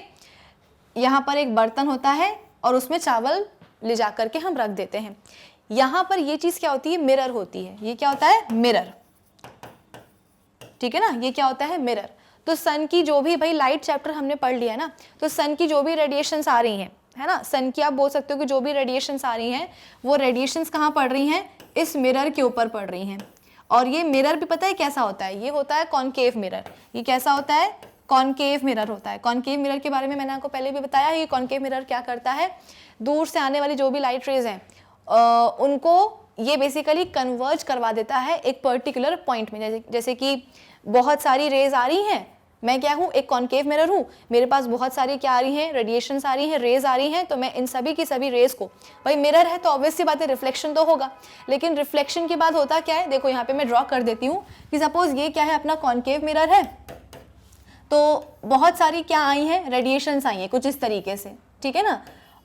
यहाँ पर एक बर्तन होता है और उसमें चावल ले जा करके हम रख देते हैं। यहाँ पर ये चीज़ क्या होती है, मिरर होती है। ये क्या होता है, मिरर, ठीक है ना। ये क्या होता है, मिरर। तो सन की जो भी, भाई लाइट चैप्टर हमने पढ़ लिया ना, तो सन की जो भी रेडिएशंस आ रही हैं, है ना, सन की आप बोल सकते हो कि जो भी रेडिएशंस आ रही हैं वो रेडिएशंस कहाँ पड़ रही हैं, इस मिरर के ऊपर पड़ रही हैं। और ये मिरर भी पता है कैसा होता है, ये होता है कॉनकेव मिरर। ये कैसा होता है, कॉनकेव मिरर होता है। कॉनकेव मिरर के बारे में मैंने आपको पहले भी बताया। ये कॉनकेव मिरर क्या करता है, दूर से आने वाली जो भी लाइट रेज हैं उनको ये बेसिकली कन्वर्ज करवा देता है एक पर्टिकुलर पॉइंट में। जैसे कि बहुत सारी रेज आ रही हैं, मैं क्या हूँ, एक कॉनकेव मिरर हूँ, मेरे पास बहुत सारी क्या आ रही हैं, रेडिएशंस आ रही हैं, रेज आ रही हैं, तो मैं इन सभी की सभी रेज को, भाई मिरर है तो ऑब्वियस सी बात है रिफ्लेक्शन तो होगा, लेकिन रिफ्लेक्शन के बाद होता क्या है, देखो यहाँ पे मैं ड्रॉ कर देती हूँ कि सपोज ये क्या है, अपना कॉनकेव मिरर है, तो बहुत सारी क्या आई हैं, रेडिएशंस आई हैं कुछ इस तरीके से, ठीक है ना।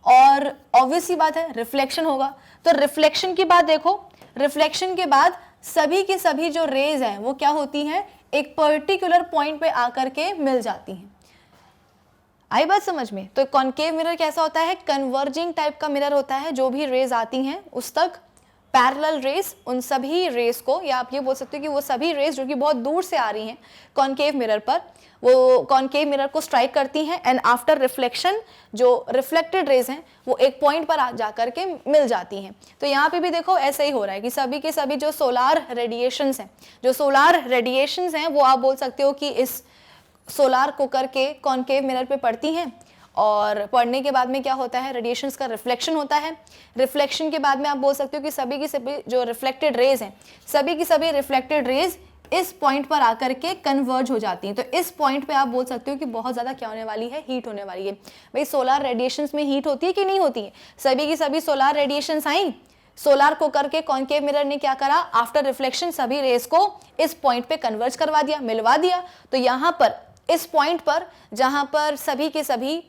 और ऑब्वियस सी बात है रिफ्लेक्शन होगा। तो रिफ्लेक्शन की बात देखो, रिफ्लेक्शन के बाद सभी की सभी जो रेज हैं वो क्या होती हैं, एक पर्टिकुलर पॉइंट पे आकर के मिल जाती हैं। आई बात समझ में। तो कॉनकेव मिरर कैसा होता है, कन्वर्जिंग टाइप का मिरर होता है। जो भी रेज आती हैं उस तक पैरेलल रेज, उन सभी रेज को, या आप ये बोल सकते हो कि वो सभी रेज जो कि बहुत दूर से आ रही हैं कॉनकेव मिरर पर, वो कॉनकेव मिरर को स्ट्राइक करती हैं एंड आफ्टर रिफ्लेक्शन जो रिफ्लेक्टेड रेज हैं वो एक पॉइंट पर आ जा करके मिल जाती हैं। तो यहाँ पे भी देखो ऐसा ही हो रहा है कि सभी के सभी जो सोलार रेडिएशंस हैं, जो सोलार रेडिएशंस हैं वो आप बोल सकते हो कि इस सोलार कुकर के कॉनकेव मिरर पे पड़ती हैं, और पढ़ने के बाद में क्या होता है, रेडिएशंस का रिफ्लेक्शन होता है। रिफ्लेक्शन के बाद में आप बोल सकते हो कि सभी की सभी जो रिफ्लेक्टेड रेज हैं, सभी की सभी रिफ्लेक्टेड रेज इस पॉइंट पर आकर के कन्वर्ज हो जाती हैं। तो इस पॉइंट पे आप बोल सकते हो कि बहुत ज़्यादा क्या होने वाली है, हीट होने वाली है। भाई सोलार रेडिएशंस में हीट होती है कि नहीं होती है, सभी की सभी सोलार रेडिएशंस आई, सोलार कुकर के कॉनकेव मिरर ने क्या करा, आफ्टर रिफ्लेक्शन सभी रेज को इस पॉइंट पे कन्वर्ज करवा दिया, मिलवा दिया। तो यहाँ पर इस पॉइंट पर जहाँ पर सभी के सभी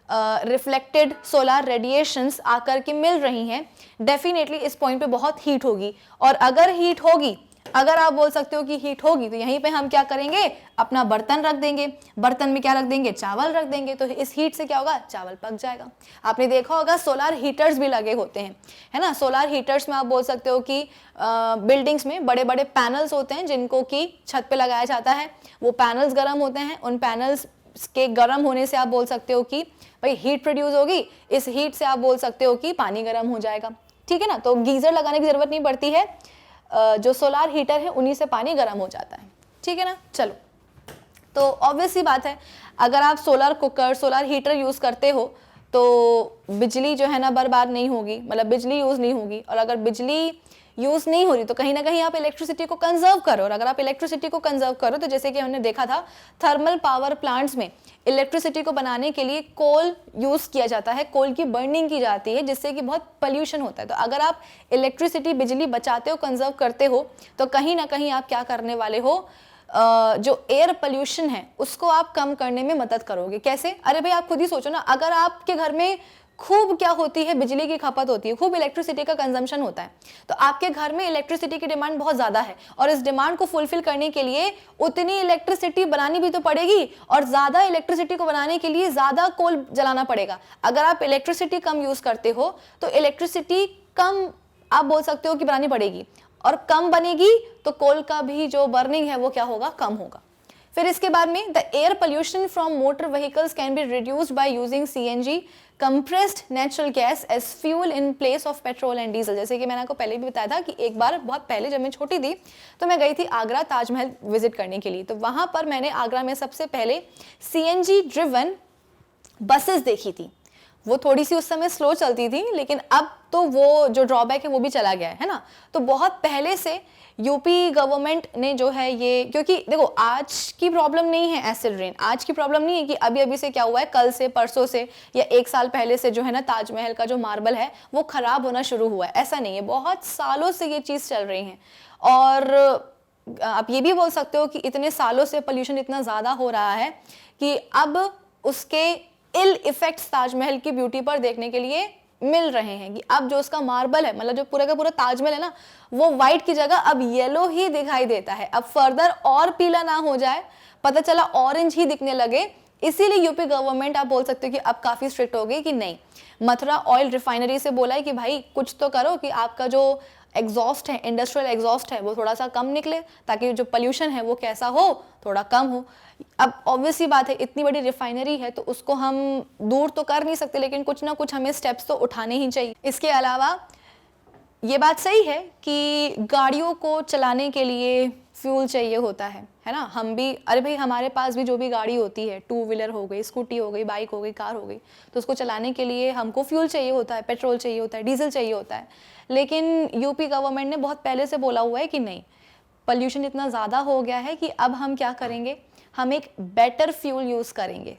रिफ्लेक्टेड सोलार रेडिएशंस आकर के मिल रही हैं, डेफिनेटली इस पॉइंट पे बहुत हीट होगी। और अगर हीट होगी, अगर आप बोल सकते हो कि हीट होगी, तो यहीं पे हम क्या करेंगे, अपना बर्तन रख देंगे, बर्तन में क्या रख देंगे, चावल रख देंगे, तो इस हीट से क्या होगा, चावल पक जाएगा। आपने देखा होगा सोलार हीटर्स भी लगे होते हैं, है ना। सोलार हीटर्स में आप बोल सकते हो कि बिल्डिंग्स में बड़े बड़े पैनल्स होते हैं जिनको कि छत पे लगाया जाता है, वो पैनल्स गर्म होते हैं, उन पैनल्स के गर्म होने से आप बोल सकते हो कि भाई हीट प्रोड्यूस होगी, इस हीट से आप बोल सकते हो कि पानी गर्म हो जाएगा, ठीक है ना। तो गीजर लगाने की जरूरत नहीं पड़ती है, जो सोलार हीटर है उन्हीं से पानी गर्म हो जाता है, ठीक है ना। चलो, तो ऑब्वियस सी बात है, अगर आप solar cooker, solar heater use करते हो तो बिजली जो है ना बर्बाद नहीं होगी, मतलब बिजली यूज़ नहीं होगी। और अगर बिजली यूज़ नहीं हो रही तो कहीं ना कहीं आप इलेक्ट्रिसिटी को कंजर्व करो, और अगर आप इलेक्ट्रिसिटी को कंजर्व करो तो जैसे कि हमने देखा था थर्मल पावर प्लांट्स में इलेक्ट्रिसिटी को बनाने के लिए कोल यूज़ किया जाता है, कोल की बर्निंग की जाती है, जिससे कि बहुत पोल्यूशन होता है। तो अगर आप इलेक्ट्रिसिटी, बिजली बचाते हो, कंजर्व करते हो, तो कहीं ना कहीं आप क्या करने वाले हो, जो एयर पोल्यूशन है उसको आप कम करने में मदद करोगे। कैसे? अरे भाई आप खुद ही सोचो ना, अगर आपके घर में खूब क्या होती है, बिजली की खपत होती है, खूब इलेक्ट्रिसिटी का कंजम्पशन होता है, तो आपके घर में इलेक्ट्रिसिटी की डिमांड बहुत ज़्यादा है, और इस डिमांड को फुलफिल करने के लिए उतनी इलेक्ट्रिसिटी बनानी भी तो पड़ेगी, और ज़्यादा इलेक्ट्रिसिटी को बनाने के लिए ज़्यादा कोल जलाना पड़ेगा। अगर आप इलेक्ट्रिसिटी कम यूज़ करते हो तो इलेक्ट्रिसिटी कम आप बोल सकते हो कि बनानी पड़ेगी, और कम बनेगी तो कोल का भी जो बर्निंग है वो क्या होगा, कम होगा। फिर इसके बाद में the air pollution from motor vehicles can be reduced by using CNG compressed natural gas as fuel in place of petrol and diesel. जैसे कि मैंने आपको पहले भी बताया था कि एक बार बहुत पहले जब मैं छोटी थी तो मैं गई थी आगरा ताजमहल विजिट करने के लिए, तो वहाँ पर मैंने आगरा में सबसे पहले सीएनजी ड्रिवन बसेस देखी थी। वो थोड़ी सी उस समय स्लो चलती थी, लेकिन अब तो वो जो ड्रॉबैक है वो भी चला गया है ना। तो बहुत पहले से यूपी गवर्नमेंट ने जो है ये, क्योंकि देखो आज की प्रॉब्लम नहीं है एसिड रेन, आज की प्रॉब्लम नहीं है कि अभी अभी से क्या हुआ है, कल से परसों से या 1 साल पहले से जो है ना ताजमहल का जो मार्बल है वो खराब होना शुरू हुआ है, ऐसा नहीं है, बहुत सालों से ये चीज़ चल रही है। और आप ये भी बोल सकते हो कि इतने सालों से पोल्यूशन इतना ज़्यादा हो रहा है कि अब उसके इल इफेक्ट्स ताजमहल की ब्यूटी पर देखने के लिए मिल रहे हैं कि अब जो उसका मार्बल है, मतलब जो पूरा का पूरा ताजमहल है ना, वो व्हाइट की जगह अब येलो ही दिखाई देता है। अब फर्दर और पीला ना हो जाए, पता चला ऑरेंज ही दिखने लगे, इसीलिए यूपी गवर्नमेंट आप बोल सकते हो कि अब काफ़ी स्ट्रिक्ट हो गई कि नहीं, मथुरा ऑयल रिफाइनरी से बोला है कि भाई कुछ तो करो कि आपका जो एग्जॉस्ट है, इंडस्ट्रियल एग्जॉस्ट है, वो थोड़ा सा कम निकले, ताकि जो पोल्यूशन है वो कैसा हो, थोड़ा कम हो। अब ऑब्वियसली बात है, इतनी बड़ी रिफाइनरी है तो उसको हम दूर तो कर नहीं सकते, लेकिन कुछ ना कुछ हमें स्टेप्स तो उठाने ही चाहिए। इसके अलावा ये बात सही है कि गाड़ियों को चलाने के लिए फ्यूल चाहिए होता है ना। हम भी, अरे भाई हमारे पास भी जो भी गाड़ी होती है, 2 व्हीलर हो गई, स्कूटी हो गई, बाइक हो गई, कार हो गई, तो उसको चलाने के लिए हमको फ्यूल चाहिए होता है, पेट्रोल चाहिए होता है, डीजल चाहिए होता है। लेकिन यूपी गवर्नमेंट ने बहुत पहले से बोला हुआ है कि नहीं, पोल्यूशन इतना ज़्यादा हो गया है कि अब हम क्या करेंगे, हम एक बेटर फ्यूल यूज़ करेंगे।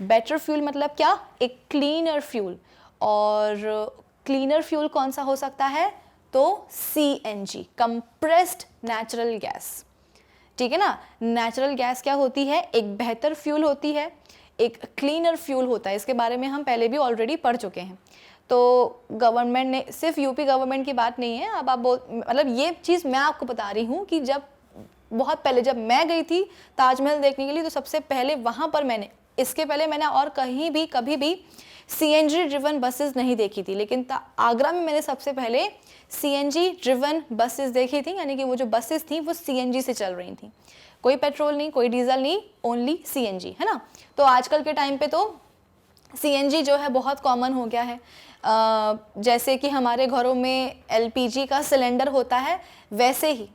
बेटर फ्यूल मतलब क्या, एक क्लीनर फ्यूल। और क्लीनर फ्यूल कौन सा हो सकता है, तो CNG, कंप्रेस्ड नेचुरल गैस, ठीक है ना। नेचुरल गैस क्या होती है, एक बेहतर फ्यूल होती है, एक क्लीनर फ्यूल होता है, इसके बारे में हम पहले भी ऑलरेडी पढ़ चुके हैं। तो गवर्नमेंट ने, सिर्फ यूपी गवर्नमेंट की बात नहीं है, अब आप मतलब ये चीज़ मैं आपको बता रही हूँ कि जब बहुत पहले जब मैं गई थी ताजमहल देखने के लिए, तो सबसे पहले वहाँ पर मैंने, इसके पहले मैंने और कहीं भी कभी भी CNG ड्रिवन बसेस नहीं देखी थी, लेकिन आगरा में मैंने सबसे पहले CNG ड्रिवन बसेस देखी थी, यानी कि वो जो बसेस थी वो CNG से चल रही थी, कोई पेट्रोल नहीं, कोई डीजल नहीं, ओनली CNG, है ना। तो आजकल के टाइम पे तो CNG जो है बहुत कॉमन हो गया है। जैसे कि हमारे घरों में LPG का सिलेंडर होता है, वैसे ही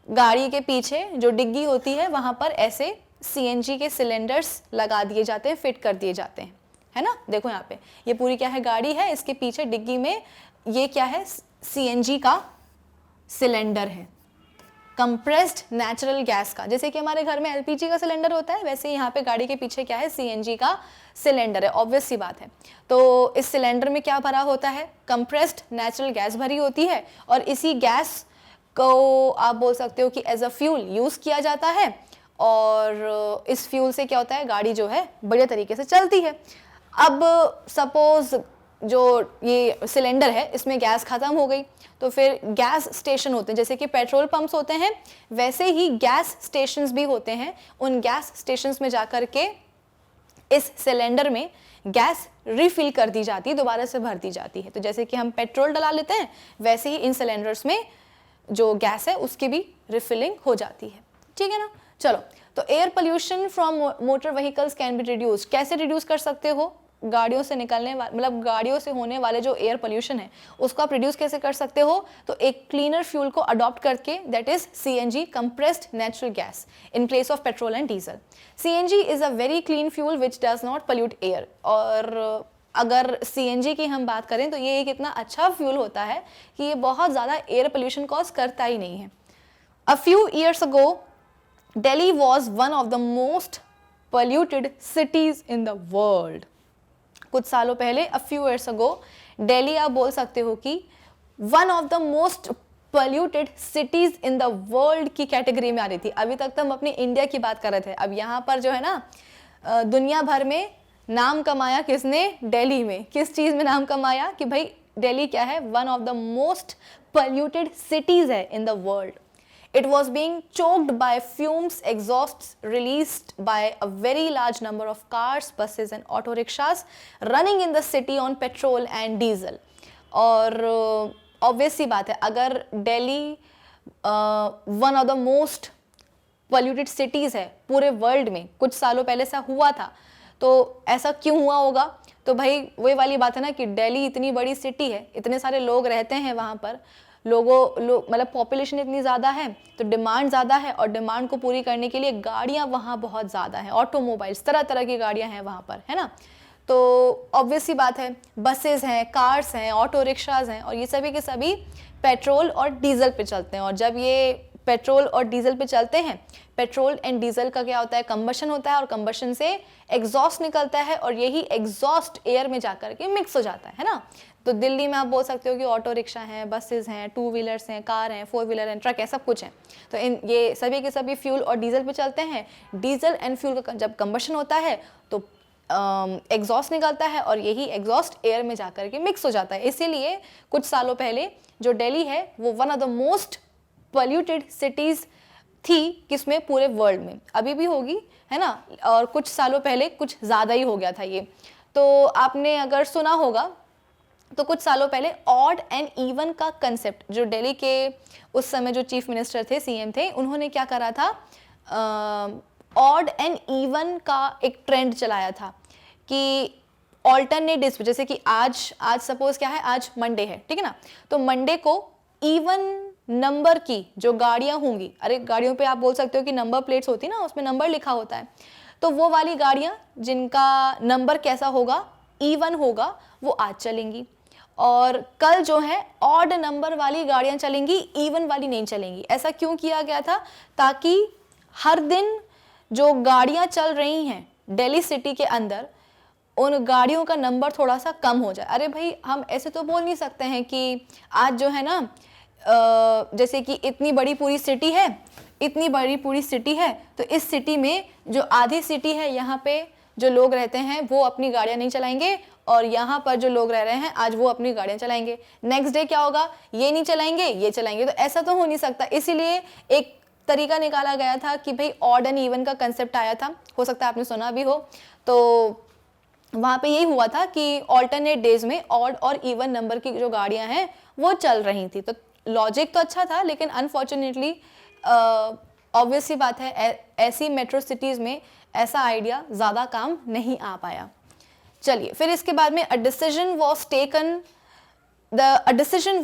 गाड़ी के पीछे जो डिग्गी होती है वहाँ पर ऐसे CNG के सिलेंडर्स लगा दिए जाते हैं, फिट कर दिए जाते हैं, है ना। देखो यहाँ पे ये पूरी क्या है, गाड़ी है, इसके पीछे डिग्गी में ये क्या है, CNG का सिलेंडर है, कंप्रेस्ड नेचुरल गैस का। जैसे कि हमारे घर में LPG का सिलेंडर होता है, वैसे यहाँ पे गाड़ी के पीछे क्या है, CNG का सिलेंडर है, ऑब्वियस सी बात है। तो इस सिलेंडर में क्या भरा होता है, कंप्रेस्ड नेचुरल गैस भरी होती है, और इसी गैस को आप बोल सकते हो कि एज अ फ्यूल यूज़ किया जाता है, और इस फ्यूल से क्या होता है, गाड़ी जो है बढ़िया तरीके से चलती है। अब सपोज जो ये सिलेंडर है इसमें गैस ख़त्म हो गई, तो फिर गैस स्टेशन होते हैं, जैसे कि पेट्रोल पंप्स होते हैं वैसे ही गैस स्टेशंस भी होते हैं। उन गैस स्टेशंस में जाकर के इस सिलेंडर में गैस रिफिल कर दी जाती है, दोबारा से भर दी जाती है। तो जैसे कि हम पेट्रोल डला लेते हैं, वैसे ही इन सिलेंडर्स में जो गैस है उसकी भी रिफिलिंग हो जाती है, ठीक है ना। चलो, तो air pollution from motor vehicles can be reduce, कैसे रिड्यूस कर सकते हो, गाड़ियों से निकलने वाले, मतलब गाड़ियों से होने वाले जो एयर पोल्यूशन है उसको आप रिड्यूस कैसे कर सकते हो, तो एक क्लीनर फ्यूल को अडॉप्ट करके, that is CNG, compressed natural gas, in place of petrol and diesel. CNG is a very clean fuel which does not pollute air. और अगर CNG की हम बात करें तो ये एक इतना अच्छा फ्यूल होता है कि ये बहुत ज़्यादा एयर पोल्यूशन कॉज करता ही नहीं है। A few years ago Delhi was one of the most polluted cities in the world. कुछ सालों पहले, a few years ago, Delhi आप बोल सकते हो कि one of the most polluted cities in the world की कैटेगरी में आ रही थी। अभी तक तो हम अपनी इंडिया की बात कर रहे थे, अब यहाँ पर जो है ना दुनिया भर में नाम कमाया किसने, दिल्ली में। किस चीज़ में नाम कमाया कि भाई दिल्ली क्या है, one of the most polluted cities है in the world. It was being choked by fumes, exhausts released by a very large number of cars, buses and auto rickshaws running in the city on petrol and diesel. और obvious सी बात है, अगर Delhi one of the most polluted cities है पूरे world में, कुछ सालों पहले ऐसा हुआ था, तो ऐसा क्यों हुआ होगा, तो भाई वही वाली बात है ना कि दिल्ली इतनी बड़ी सिटी है, इतने सारे लोग रहते हैं वहाँ पर, मतलब पॉपुलेशन इतनी ज़्यादा है तो डिमांड ज़्यादा है, और डिमांड को पूरी करने के लिए गाड़ियाँ वहाँ बहुत ज़्यादा हैं, ऑटोमोबाइल्स, तरह तरह की गाड़ियाँ हैं वहाँ पर, है ना। तो ऑब्वियस सी बात है, बसेस हैं, कार्स हैं, ऑटो रिक्शाज हैं, और ये सभी के सभी पेट्रोल और डीजल पे चलते हैं। और जब ये पेट्रोल और डीजल पे चलते हैं, पेट्रोल एंड डीजल का क्या होता है, कंबशन होता है और कंबशन से एग्जॉस्ट निकलता है और यही एग्जॉस्ट एयर में जाकर के मिक्स हो जाता है ना। तो दिल्ली में आप बोल सकते हो कि ऑटो रिक्शा हैं, बसेस हैं, टू व्हीलर्स हैं, कार हैं, फोर व्हीलर हैं, ट्रक है, सब कुछ है। तो इन ये सभी के सभी फ्यूल और डीजल पे चलते हैं। डीजल एंड फ्यूल का जब कंबशन होता है तो एग्जॉस्ट निकलता है और यही एग्जॉस्ट एयर में जाकर के मिक्स हो जाता है। इसीलिए कुछ सालों पहले जो दिल्ली है वो one of the most polluted cities थी, किसमें, पूरे वर्ल्ड में। अभी भी होगी, है ना, और कुछ सालों पहले कुछ ज़्यादा ही हो गया था ये। तो आपने अगर सुना होगा तो कुछ सालों पहले ऑड एंड इवन का कंसेप्ट, जो दिल्ली के उस समय जो चीफ मिनिस्टर थे, सीएम थे, उन्होंने क्या करा था, ऑड एंड इवन का एक ट्रेंड चलाया था कि ऑल्टरनेट डेज पे, जैसे कि आज सपोज क्या है, आज मंडे है, ठीक है ना, तो मंडे को इवन नंबर की जो गाड़ियां होंगी, अरे गाड़ियों पे आप बोल सकते हो कि नंबर प्लेट्स होती है ना, उसमें नंबर लिखा होता है, तो वो वाली गाड़ियां जिनका नंबर कैसा होगा, इवन होगा, वो आज चलेंगी। और कल जो है ऑड नंबर वाली गाड़ियां चलेंगी, इवन वाली नहीं चलेंगी। ऐसा क्यों किया गया था, ताकि हर दिन जो गाड़ियां चल रही हैं दिल्ली सिटी के अंदर, उन गाड़ियों का नंबर थोड़ा सा कम हो जाए। अरे भाई, हम ऐसे तो बोल नहीं सकते हैं कि आज जो है ना, जैसे कि इतनी बड़ी पूरी सिटी है, इतनी बड़ी पूरी सिटी है, तो इस सिटी में जो आधी सिटी है, यहाँ पे जो लोग रहते हैं वो अपनी गाड़ियाँ नहीं चलाएंगे और यहाँ पर जो लोग रह रहे हैं आज वो अपनी गाड़ियाँ चलाएंगे। नेक्स्ट डे क्या होगा, ये नहीं चलाएंगे, ये चलाएंगे। तो ऐसा तो हो नहीं सकता। इसीलिए एक तरीका निकाला गया था कि भाई ऑड एंड इवन का कंसेप्ट आया था, हो सकता है आपने सुना भी हो। तो वहाँ पे यही हुआ था कि ऑल्टरनेट डेज में ऑड और इवन नंबर की जो गाड़ियाँ हैं वो चल रही थी। तो लॉजिक तो अच्छा था, लेकिन अनफॉर्चुनेटली ऑब्वियस सी बात है, ऐसी मेट्रो सिटीज़ में ऐसा आइडिया ज़्यादा काम नहीं आ पाया। चलिए, फिर इसके बाद में a decision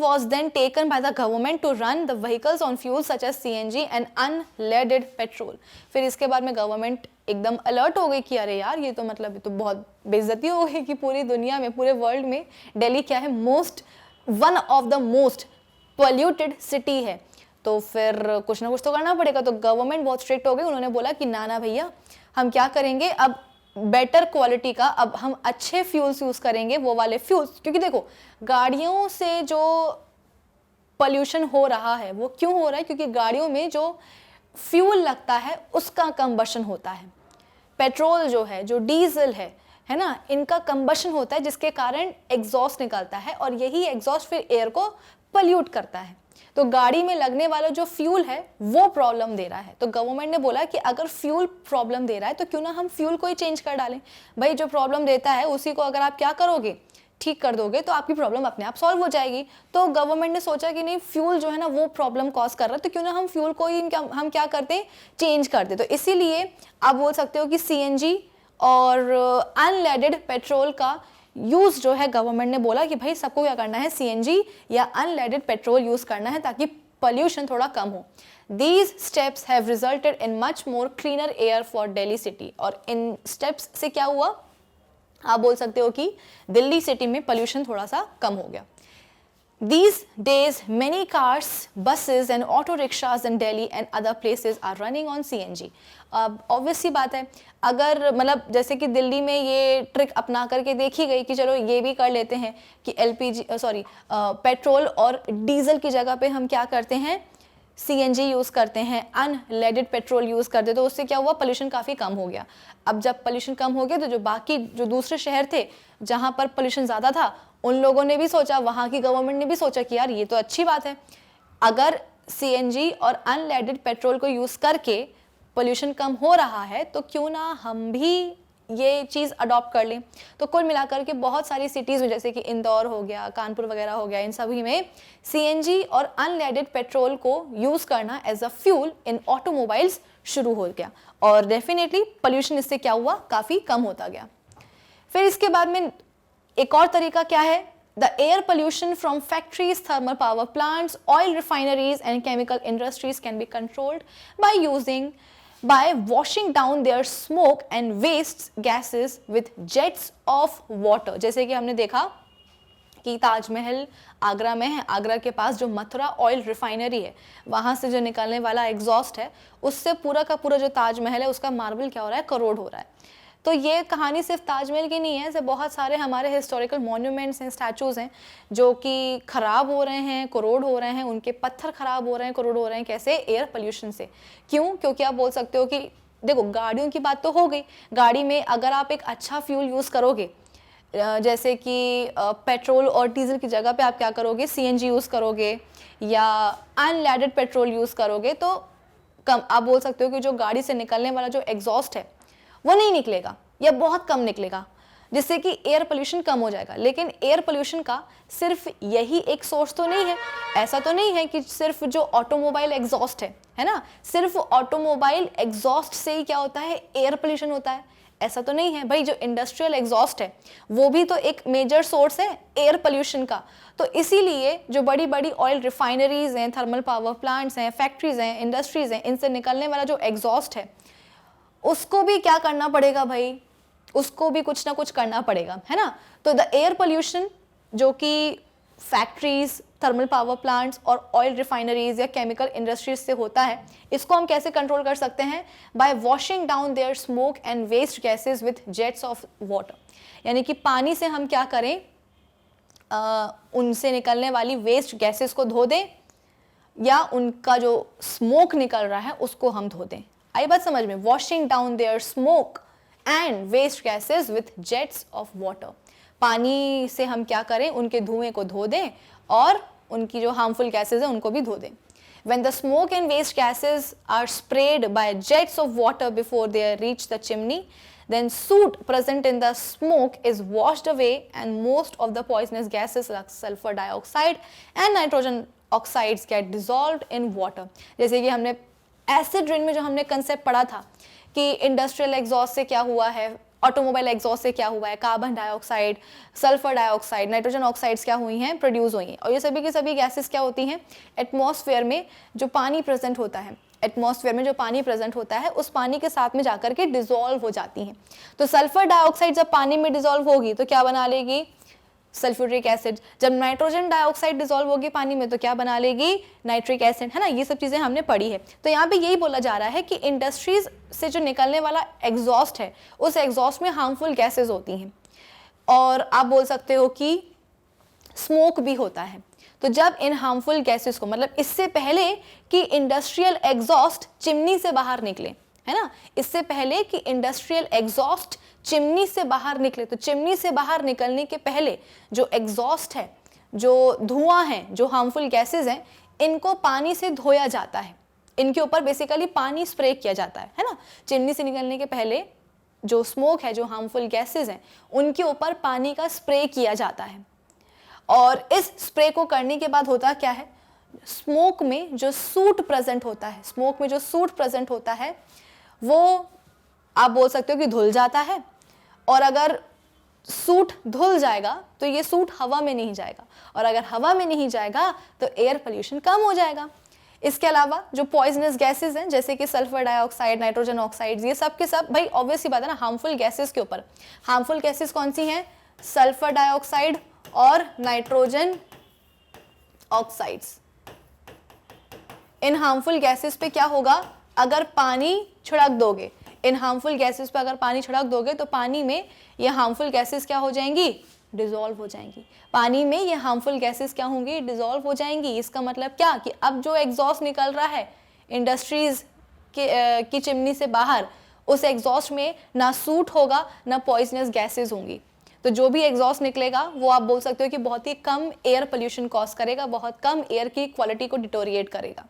was then taken by the government to run the vehicles on fuels such as CNG and unleaded petrol। फिर इसके बाद में गवर्नमेंट एकदम अलर्ट हो गई कि अरे यार, ये तो मतलब ये तो बहुत बेइज्जती हो गई कि पूरी दुनिया में, पूरे वर्ल्ड में दिल्ली क्या है, one of the most polluted city है। तो फिर कुछ ना कुछ तो करना पड़ेगा। तो गवर्नमेंट बहुत स्ट्रिक्ट हो गई, उन्होंने बोला कि ना भैया, हम क्या करेंगे, अब बेटर क्वालिटी का, अब हम अच्छे फ्यूल्स यूज़ करेंगे, वो वाले फ्यूल्स। क्योंकि देखो, गाड़ियों से जो पोल्यूशन हो रहा है वो क्यों हो रहा है, क्योंकि गाड़ियों में जो फ्यूल लगता है उसका कंबशन होता है। पेट्रोल जो है, जो डीजल है ना, इनका कंबशन होता है, जिसके कारण एग्जॉस्ट निकलता है और यही एग्जॉस्ट फिर एयर को पोल्यूट करता है। तो गाड़ी में लगने वाला जो फ्यूल है वो प्रॉब्लम दे रहा है। तो गवर्नमेंट ने बोला कि अगर फ्यूल प्रॉब्लम दे रहा है तो क्यों ना हम फ्यूल को ही चेंज कर डालें। भाई, जो प्रॉब्लम देता है उसी को अगर आप क्या करोगे, ठीक कर दोगे, तो आपकी प्रॉब्लम अपने आप सॉल्व हो जाएगी। तो गवर्नमेंट ने सोचा कि नहीं, फ्यूल जो है ना वो प्रॉब्लम कॉज कर रहा है, तो क्यों ना हम फ्यूल को ही हम क्या करते, चेंज करते। तो इसीलिए आप बोल सकते हो कि सीएनजी और अनलेडेड पेट्रोल का यूज़ जो है, गवर्नमेंट ने बोला कि भाई सबको क्या करना है, सीएनजी या अनलेडेड पेट्रोल यूज़ करना है ताकि पोल्यूशन थोड़ा कम हो। These steps have resulted in much more cleaner air for Delhi city। और इन स्टेप्स से क्या हुआ, आप बोल सकते हो कि दिल्ली सिटी में पोल्यूशन थोड़ा सा कम हो गया। These days, many cars, buses and auto rickshaws in Delhi and other places are running on CNG। अब ऑब्वियस सी बात है, अगर मतलब जैसे कि दिल्ली में ये ट्रिक अपना करके देखी गई कि चलो ये भी कर लेते हैं कि पेट्रोल और डीजल की जगह पे हम क्या करते हैं, सीएनजी यूज़ करते हैं, अनलेडेड पेट्रोल यूज़ करते, तो उससे क्या हुआ, पोल्यूशन काफ़ी कम हो गया। अब जब पोल्यूशन कम हो गया तो जो बाकी जो दूसरे शहर थे जहाँ पर पोल्यूशन ज़्यादा था, उन लोगों ने भी सोचा, वहाँ की गवर्नमेंट ने भी सोचा कि यार ये तो अच्छी बात है, अगर सीएनजी और अनलेडेड पेट्रोल को यूज़ करके पोल्यूशन कम हो रहा है तो क्यों ना हम भी ये चीज़ अडॉप्ट कर लें। तो कुल मिलाकर के बहुत सारी सिटीज़ में, जैसे कि इंदौर हो गया, कानपुर वगैरह हो गया, इन सभी में सीएनजी और अनलेडेड पेट्रोल को यूज़ करना as a fuel in automobiles शुरू हो गया और डेफिनेटली पोल्यूशन इससे क्या हुआ, काफ़ी कम होता गया। फिर इसके बाद में एक और तरीका क्या है, the air pollution from factories, thermal power plants, oil refineries and chemical industries can be controlled by washing down their smoke and waste gases with jets of water। जैसे कि हमने देखा कि ताजमहल आगरा में है, आगरा के पास जो मथुरा ऑयल रिफाइनरी है वहाँ से जो निकलने वाला एग्जॉस्ट है उससे पूरा का पूरा जो ताजमहल है उसका मार्बल क्या हो रहा है, करोड हो रहा है। तो ये कहानी सिर्फ ताजमहल की नहीं है, ऐसे बहुत सारे हमारे हिस्टोरिकल मॉन्यूमेंट्स हैं, स्टैचूज़ हैं जो कि ख़राब हो रहे हैं, करोड़ हो रहे हैं, उनके पत्थर ख़राब हो रहे हैं, करोड़ हो रहे हैं। कैसे? एयर पोल्यूशन से। क्यों? क्योंकि आप बोल सकते हो कि देखो गाड़ियों की बात तो हो गई, गाड़ी में अगर आप एक अच्छा फ्यूल यूज़ करोगे जैसे कि पेट्रोल और डीजल की जगह पे आप क्या करोगे, सीएनजी यूज़ करोगे या अनलेडेड पेट्रोल यूज़ करोगे, तो कम आप बोल सकते हो कि जो गाड़ी से निकलने वाला जो एग्जॉस्ट है वो नहीं निकलेगा या बहुत कम निकलेगा, जिससे कि एयर पोल्यूशन कम हो जाएगा। लेकिन एयर पोल्यूशन का सिर्फ यही एक सोर्स तो नहीं है। ऐसा तो नहीं है कि सिर्फ जो ऑटोमोबाइल एग्जॉस्ट है ना, सिर्फ ऑटोमोबाइल एग्जॉस्ट से ही क्या होता है, एयर पोल्यूशन होता है, ऐसा तो नहीं है भाई। जो इंडस्ट्रियल एग्जॉस्ट है वो भी तो एक मेजर सोर्स है एयर पोल्यूशन का। तो इसीलिए जो बड़ी बड़ी ऑयल रिफाइनरीज हैं, थर्मल पावर प्लांट्स हैं, फैक्ट्रीज हैं, इंडस्ट्रीज हैं, इनसे निकलने वाला जो एग्जॉस्ट है उसको भी क्या करना पड़ेगा भाई, उसको भी कुछ ना कुछ करना पड़ेगा, है ना। तो द एयर पोल्यूशन जो कि फैक्ट्रीज, थर्मल पावर प्लांट्स और ऑयल रिफाइनरीज या केमिकल इंडस्ट्रीज से होता है, इसको हम कैसे कंट्रोल कर सकते हैं? By washing down their smoke and waste gases with jets of water. यानी कि पानी से हम क्या करें, उनसे निकलने वाली वेस्ट गैसेस को धो दें या उनका जो स्मोक निकल रहा है उसको हम धो दें। आई बात समझ में? Washing down their smoke and waste gases with jets of water. पानी से हम क्या करें, उनके धुएं को धो दें और उनकी जो हार्मफुल गैसेस हैं उनको भी धो दें। When the smoke and waste gases are sprayed by jets of water before they reach the chimney, then soot present in the smoke is washed away and most of the poisonous gases like sulfur dioxide and nitrogen oxides get dissolved in water। जैसे कि हमने acid rain में जो हमने concept पढ़ा था कि industrial exhaust से क्या हुआ है, ऑटोमोबाइल एग्जॉस्ट से क्या हुआ है, carbon dioxide, sulphur dioxide, nitrogen oxides क्या हुई हैं, प्रोड्यूस हुई हैं। और ये सभी की सभी गैसेस क्या होती हैं, एटमॉस्फेयर में जो पानी प्रेजेंट होता है, एटमॉस्फेयर में जो पानी प्रेजेंट होता है उस पानी के साथ में जाकर के डिसॉल्व हो जाती हैं। तो सल्फर डाइऑक्साइड जब पानी में डिसॉल्व होगी तो क्या बना लेगी, सल्फ्यूरिक एसिड। जब नाइट्रोजन डाइऑक्साइड डिसॉल्व होगी पानी में तो क्या बना लेगी, नाइट्रिक एसिड, है ना। ये सब चीज़ें हमने पढ़ी है। तो यहाँ पे यही बोला जा रहा है कि इंडस्ट्रीज से जो निकलने वाला एग्जॉस्ट है उस एग्जॉस्ट में हार्मफुल गैसेज होती हैं और आप बोल सकते हो कि स्मोक भी होता है। तो जब इन हार्मफुल गैसेस को, मतलब इससे पहले कि इंडस्ट्रियल एग्जॉस्ट चिमनी से बाहर निकले, है ना, इससे पहले कि इंडस्ट्रियल एग्जॉस्ट चिमनी से बाहर निकले, तो चिमनी से बाहर निकलने के पहले जो एग्जॉस्ट है, जो धुआं है, जो हार्मफुल गैसेस हैं, इनको पानी से धोया जाता है। इनके ऊपर बेसिकली पानी स्प्रे किया जाता है ना। चिमनी से निकलने के पहले जो स्मोक है, जो हार्मफुल गैसेस हैं, उनके ऊपर पानी का स्प्रे किया जाता है। और इस स्प्रे को करने के बाद होता क्या है, स्मोक में जो सूट प्रेजेंट होता है, स्मोक में जो सूट प्रेजेंट होता है वो आप बोल सकते हो कि धुल जाता है। और अगर सूट धुल जाएगा तो ये सूट हवा में नहीं जाएगा, और अगर हवा में नहीं जाएगा तो एयर पोल्यूशन कम हो जाएगा। इसके अलावा जो पॉइजनस गैसेस हैं जैसे कि सल्फर डाइऑक्साइड, नाइट्रोजन ऑक्साइड्स, ये सब के सब भाई ऑब्वियस सी बात है ना, हार्मफुल गैसेस के ऊपर। हार्मफुल गैसेस कौन सी हैं, सल्फर डाइऑक्साइड और नाइट्रोजन ऑक्साइड्स। इन हार्मफुल गैसेस पे क्या होगा, अगर पानी छिड़क दोगे, इन हार्मफुल गैसेस पे अगर पानी छिड़क दोगे तो पानी में ये हार्मफुल गैसेस क्या हो जाएंगी, डिसॉल्व हो जाएंगी। पानी में ये हार्मफुल गैसेस क्या होंगी, डिसॉल्व हो जाएंगी। इसका मतलब क्या कि अब जो एग्जॉस्ट निकल रहा है इंडस्ट्रीज की चिमनी से बाहर, उस एग्जॉस्ट में ना सूट होगा ना पॉइजनस गैसेस होंगी। तो जो भी एग्जॉस्ट निकलेगा वो आप बोल सकते हो कि बहुत ही कम एयर पोल्यूशन कॉज करेगा, बहुत कम एयर की क्वालिटी को डिटोरिएट करेगा।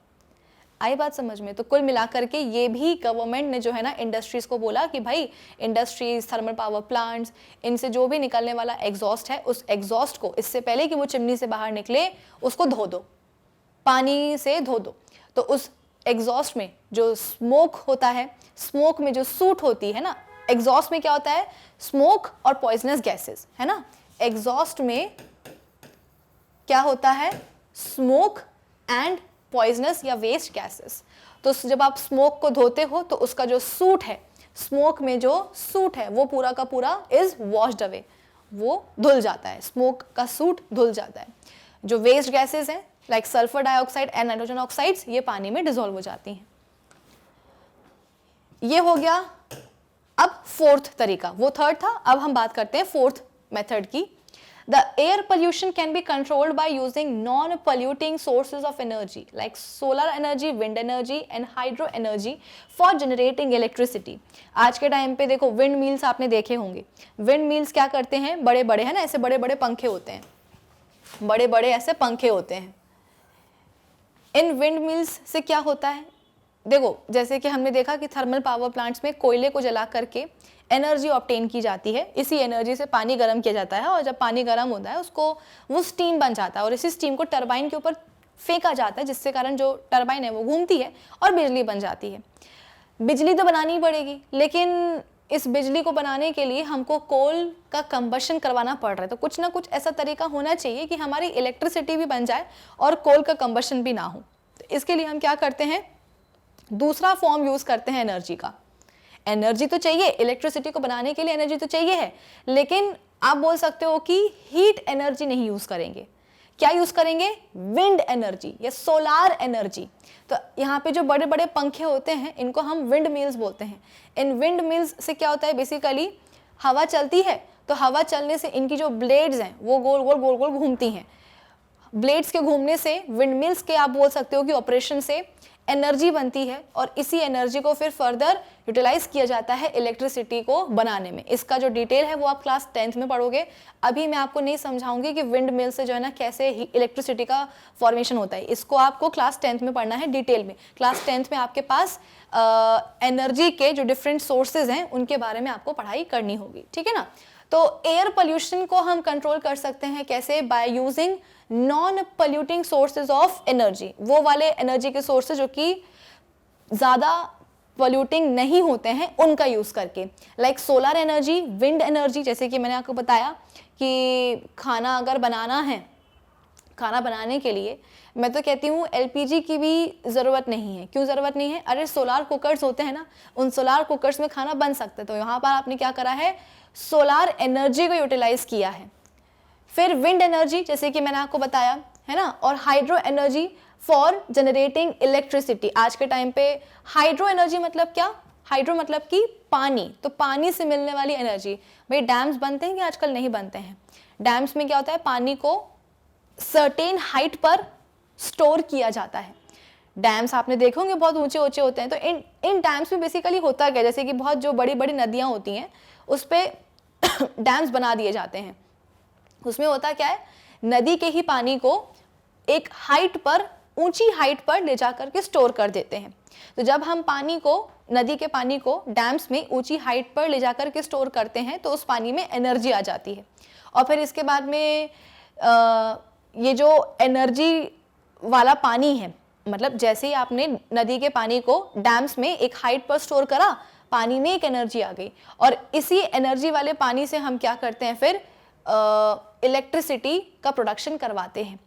आई बात समझ में? तो कुल मिलाकर के ये भी गवर्नमेंट ने जो है ना इंडस्ट्रीज को बोला कि भाई इंडस्ट्रीज, थर्मल पावर प्लांट्स, इनसे जो भी निकलने वाला एग्जॉस्ट है उस एग्जॉस्ट को इससे पहले कि वो चिमनी से बाहर निकले उसको धो दो, पानी से धो दो। तो उस एग्जॉस्ट में जो स्मोक होता है, स्मोक में जो सूट होती है ना, एग्जॉस्ट में क्या होता है, स्मोक और पॉइजनस गैसेस, है ना। एग्जॉस्ट में क्या होता है, स्मोक एंड पॉइजनस या वेस्ट गैसेस। तो जब आप स्मोक को धोते हो तो उसका जो सूट है, स्मोक में जो सूट है वो पूरा का पूरा इज वॉश्ड अवे, वो धुल जाता है, स्मोक का सूट धुल जाता है। जो वेस्ट गैसेस हैं like sulphur dioxide and nitrogen oxides ये पानी में डिसॉल्व हो जाती हैं। ये हो गया अब फोर्थ तरीका, वो थर्ड था, अब हम बात करते हैं फोर्थ मेथड की। The air pollution can be controlled by using non-polluting sources of energy like solar energy, wind energy and hydro energy for generating electricity। आज के टाइम पे देखो विंड मिल्स आपने देखे होंगे। विंड मिल्स क्या करते हैं, बड़े बड़े है ना, ऐसे बड़े बड़े पंखे होते हैं, बड़े बड़े ऐसे पंखे होते हैं। इन विंड मिल्स से क्या होता है, देखो जैसे कि हमने देखा कि थर्मल पावर प्लांट्स में कोयले को जला करके एनर्जी ऑब्टेन की जाती है, इसी एनर्जी से पानी गर्म किया जाता है और जब पानी गर्म होता है उसको वो स्टीम बन जाता है और इसी स्टीम को टरबाइन के ऊपर फेंका जाता है, जिससे कारण जो टरबाइन है वो घूमती है और बिजली बन जाती है। बिजली तो बनानी ही पड़ेगी, लेकिन इस बिजली को बनाने के लिए हमको कोल का कंबशन करवाना पड़ रहा है, तो कुछ ना कुछ ऐसा तरीका होना चाहिए कि हमारी इलेक्ट्रिसिटी भी बन जाए और कोल का कंबशन भी ना हो। तो इसके लिए हम क्या करते हैं, दूसरा फॉर्म यूज करते हैं एनर्जी का। एनर्जी तो चाहिए, इलेक्ट्रिसिटी को बनाने के लिए एनर्जी तो चाहिए है, लेकिन आप बोल सकते हो कि हीट एनर्जी नहीं यूज करेंगे। क्या यूज करेंगे, विंड एनर्जी या सोलार एनर्जी। तो यहाँ पे जो बड़े बड़े पंखे होते हैं इनको हम विंड मिल्स बोलते हैं। इन विंड मिल्स से क्या होता है, बेसिकली हवा चलती है तो हवा चलने से इनकी जो ब्लेड्स हैं वो गोल गोल गोल गोल घूमती हैं। ब्लेड्स के घूमने से, विंड मिल्स के आप बोल सकते हो कि ऑपरेशन से एनर्जी बनती है और इसी एनर्जी को फिर फर्दर यूटिलाइज किया जाता है इलेक्ट्रिसिटी को बनाने में। इसका जो डिटेल है वो आप क्लास 10th में पढ़ोगे। अभी मैं आपको नहीं समझाऊंगी कि विंड मिल से जो है ना कैसे इलेक्ट्रिसिटी का फॉर्मेशन होता है, इसको आपको क्लास 10th में पढ़ना है डिटेल में। क्लास 10th में आपके पास एनर्जी के जो डिफरेंट सोर्सेज हैं उनके बारे में आपको पढ़ाई करनी होगी, ठीक है ना। तो एयर पोल्यूशन को हम कंट्रोल कर सकते हैं कैसे, by using non polluting sources of energy. वो वाले एनर्जी के सोर्सेज जो कि ज़्यादा पोल्यूटिंग नहीं होते हैं उनका यूज़ करके, like solar energy, wind energy. जैसे कि मैंने आपको बताया कि खाना अगर बनाना है, खाना बनाने के लिए मैं तो कहती हूँ एलपीजी की भी ज़रूरत नहीं है। क्यों ज़रूरत नहीं है, अरे सोलार कुकर्स होते हैं ना, उन सोलार कुकर्स में खाना बन सकता है। तो यहाँ पर आपने क्या करा है, सोलार एनर्जी को यूटिलाइज किया है। फिर विंड एनर्जी जैसे कि मैंने आपको बताया है ना, और hydro energy for generating electricity. आज के टाइम पे हाइड्रो एनर्जी मतलब क्या, हाइड्रो मतलब कि पानी, तो पानी से मिलने वाली एनर्जी। भाई डैम्स बनते हैं कि आजकल नहीं बनते हैं, डैम्स में क्या होता है, पानी को सर्टेन हाइट पर स्टोर किया जाता है। डैम्स आपने देखे होंगे बहुत ऊंचे ऊंचे होते हैं। तो इन डैम्स में बेसिकली होता क्या, जैसे कि बहुत जो बड़ी बड़ी नदियाँ होती हैं उस पर डैम्स बना दिए जाते हैं। उसमें होता क्या है, नदी के ही पानी को एक हाइट पर, ऊंची हाइट पर ले जाकर के स्टोर कर देते हैं। तो जब हम पानी को, नदी के पानी को डैम्स में ऊंची हाइट पर ले जाकर के स्टोर करते हैं तो उस पानी में एनर्जी आ जाती है। और फिर इसके बाद में ये जो एनर्जी वाला पानी है, मतलब जैसे ही आपने नदी के पानी को डैम्स में एक हाइट पर स्टोर करा, पानी में एक एनर्जी आ गई और इसी एनर्जी वाले पानी से हम क्या करते हैं, फिर इलेक्ट्रिसिटी का प्रोडक्शन करवाते हैं।